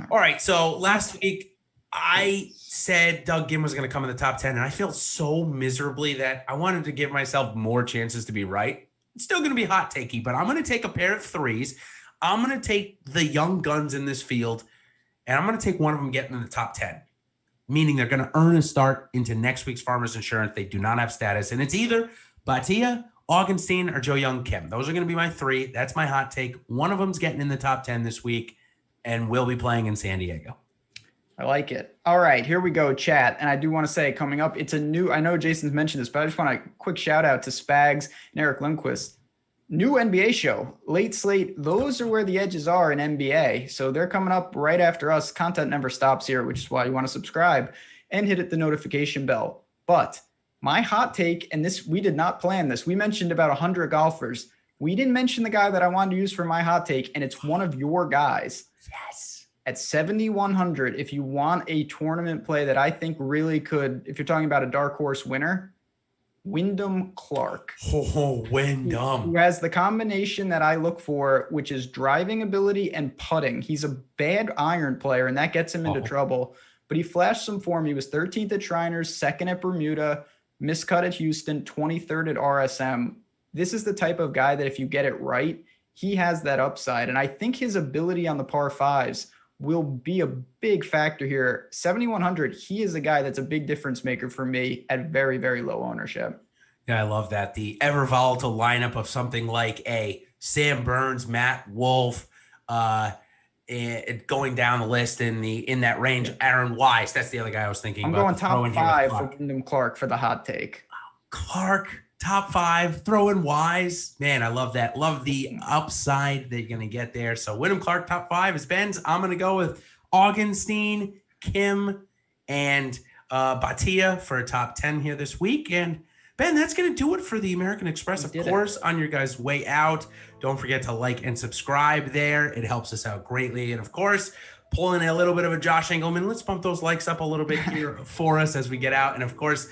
All right. So last week, I said Doug Gim was going to come in the top 10, and I feel so miserably that I wanted to give myself more chances to be right. It's still going to be hot takey, but I'm going to take a pair of threes. I'm going to take the young guns in this field, and I'm going to take one of them getting in the top 10, meaning they're going to earn a start into next week's Farmers Insurance. They do not have status, and it's either Bhatia, Augustine, or Joe Young Kim. Those are going to be my three. That's my hot take. One of them's getting in the top 10 this week, and will be playing in San Diego. I like it. All right, here we go, chat. And I do want to say, coming up, it's a new, I know Jason's mentioned this, but I just want a quick shout out to Spags and Eric Lindquist. New NBA show, late slate. Those are where the edges are in NBA. So they're coming up right after us. Content never stops here, which is why you want to subscribe and hit the notification bell. But my hot take, and this, we did not plan this. We mentioned about 100 golfers. We didn't mention the guy that I wanted to use for my hot take, and it's one of your guys. Yes. At 7,100, if you want a tournament play that I think really could, if you're talking about a dark horse winner, Wyndham Clark. Oh, Wyndham. Who has the combination that I look for, which is driving ability and putting. He's a bad iron player, and that gets him into trouble. But he flashed some form. He was 13th at Shriners, 2nd at Bermuda, miscut at Houston, 23rd at RSM. This is the type of guy that if you get it right, he has that upside. And I think his ability on the par fives will be a big factor here. 7,100, he is a guy that's a big difference maker for me at very, very low ownership. Yeah, I love that. The ever volatile lineup of something like a Sam Burns, Matt Wolff, going down the list in that range. Aaron Wise, that's the other guy I was thinking I'm about. going top 5 for Wyndham Clark for the hot take. Clark, top 5, throw in Wise. Man, I love that. Love the upside that you're going to get there. So Wyndham Clark, top 5 is Ben's. I'm going to go with Augustine, Kim, and Bhatia for a top 10 here this week. And Ben, that's going to do it for the American Express. Of course, on your guys' way out, don't forget to like and subscribe there. It helps us out greatly. And of course, pulling a little bit of a Josh Engelman. Let's bump those likes up a little bit here for us as we get out. And of course,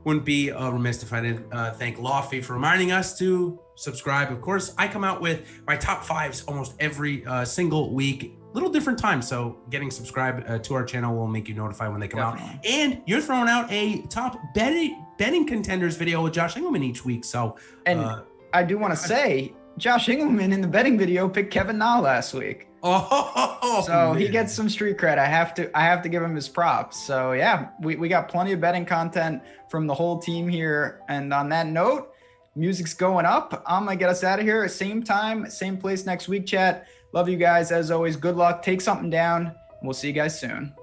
wouldn't be remiss if I didn't thank Lofty for reminding us to subscribe. Of course, I come out with my top 5s almost every single week, little different times. So getting subscribed to our channel will make you notified when they come out. And you're throwing out a top betting contenders video with Josh Engelman each week. So, and I do want to say, Josh Engelman in the betting video picked Kevin Na last week. So man, he gets some street cred. I have to give him his props. So yeah, we got plenty of betting content from the whole team here. And on that note, music's going up. I'm gonna get us out of here. Same time, same place next week, chat. Love you guys as always. Good luck. Take something down. We'll see you guys soon.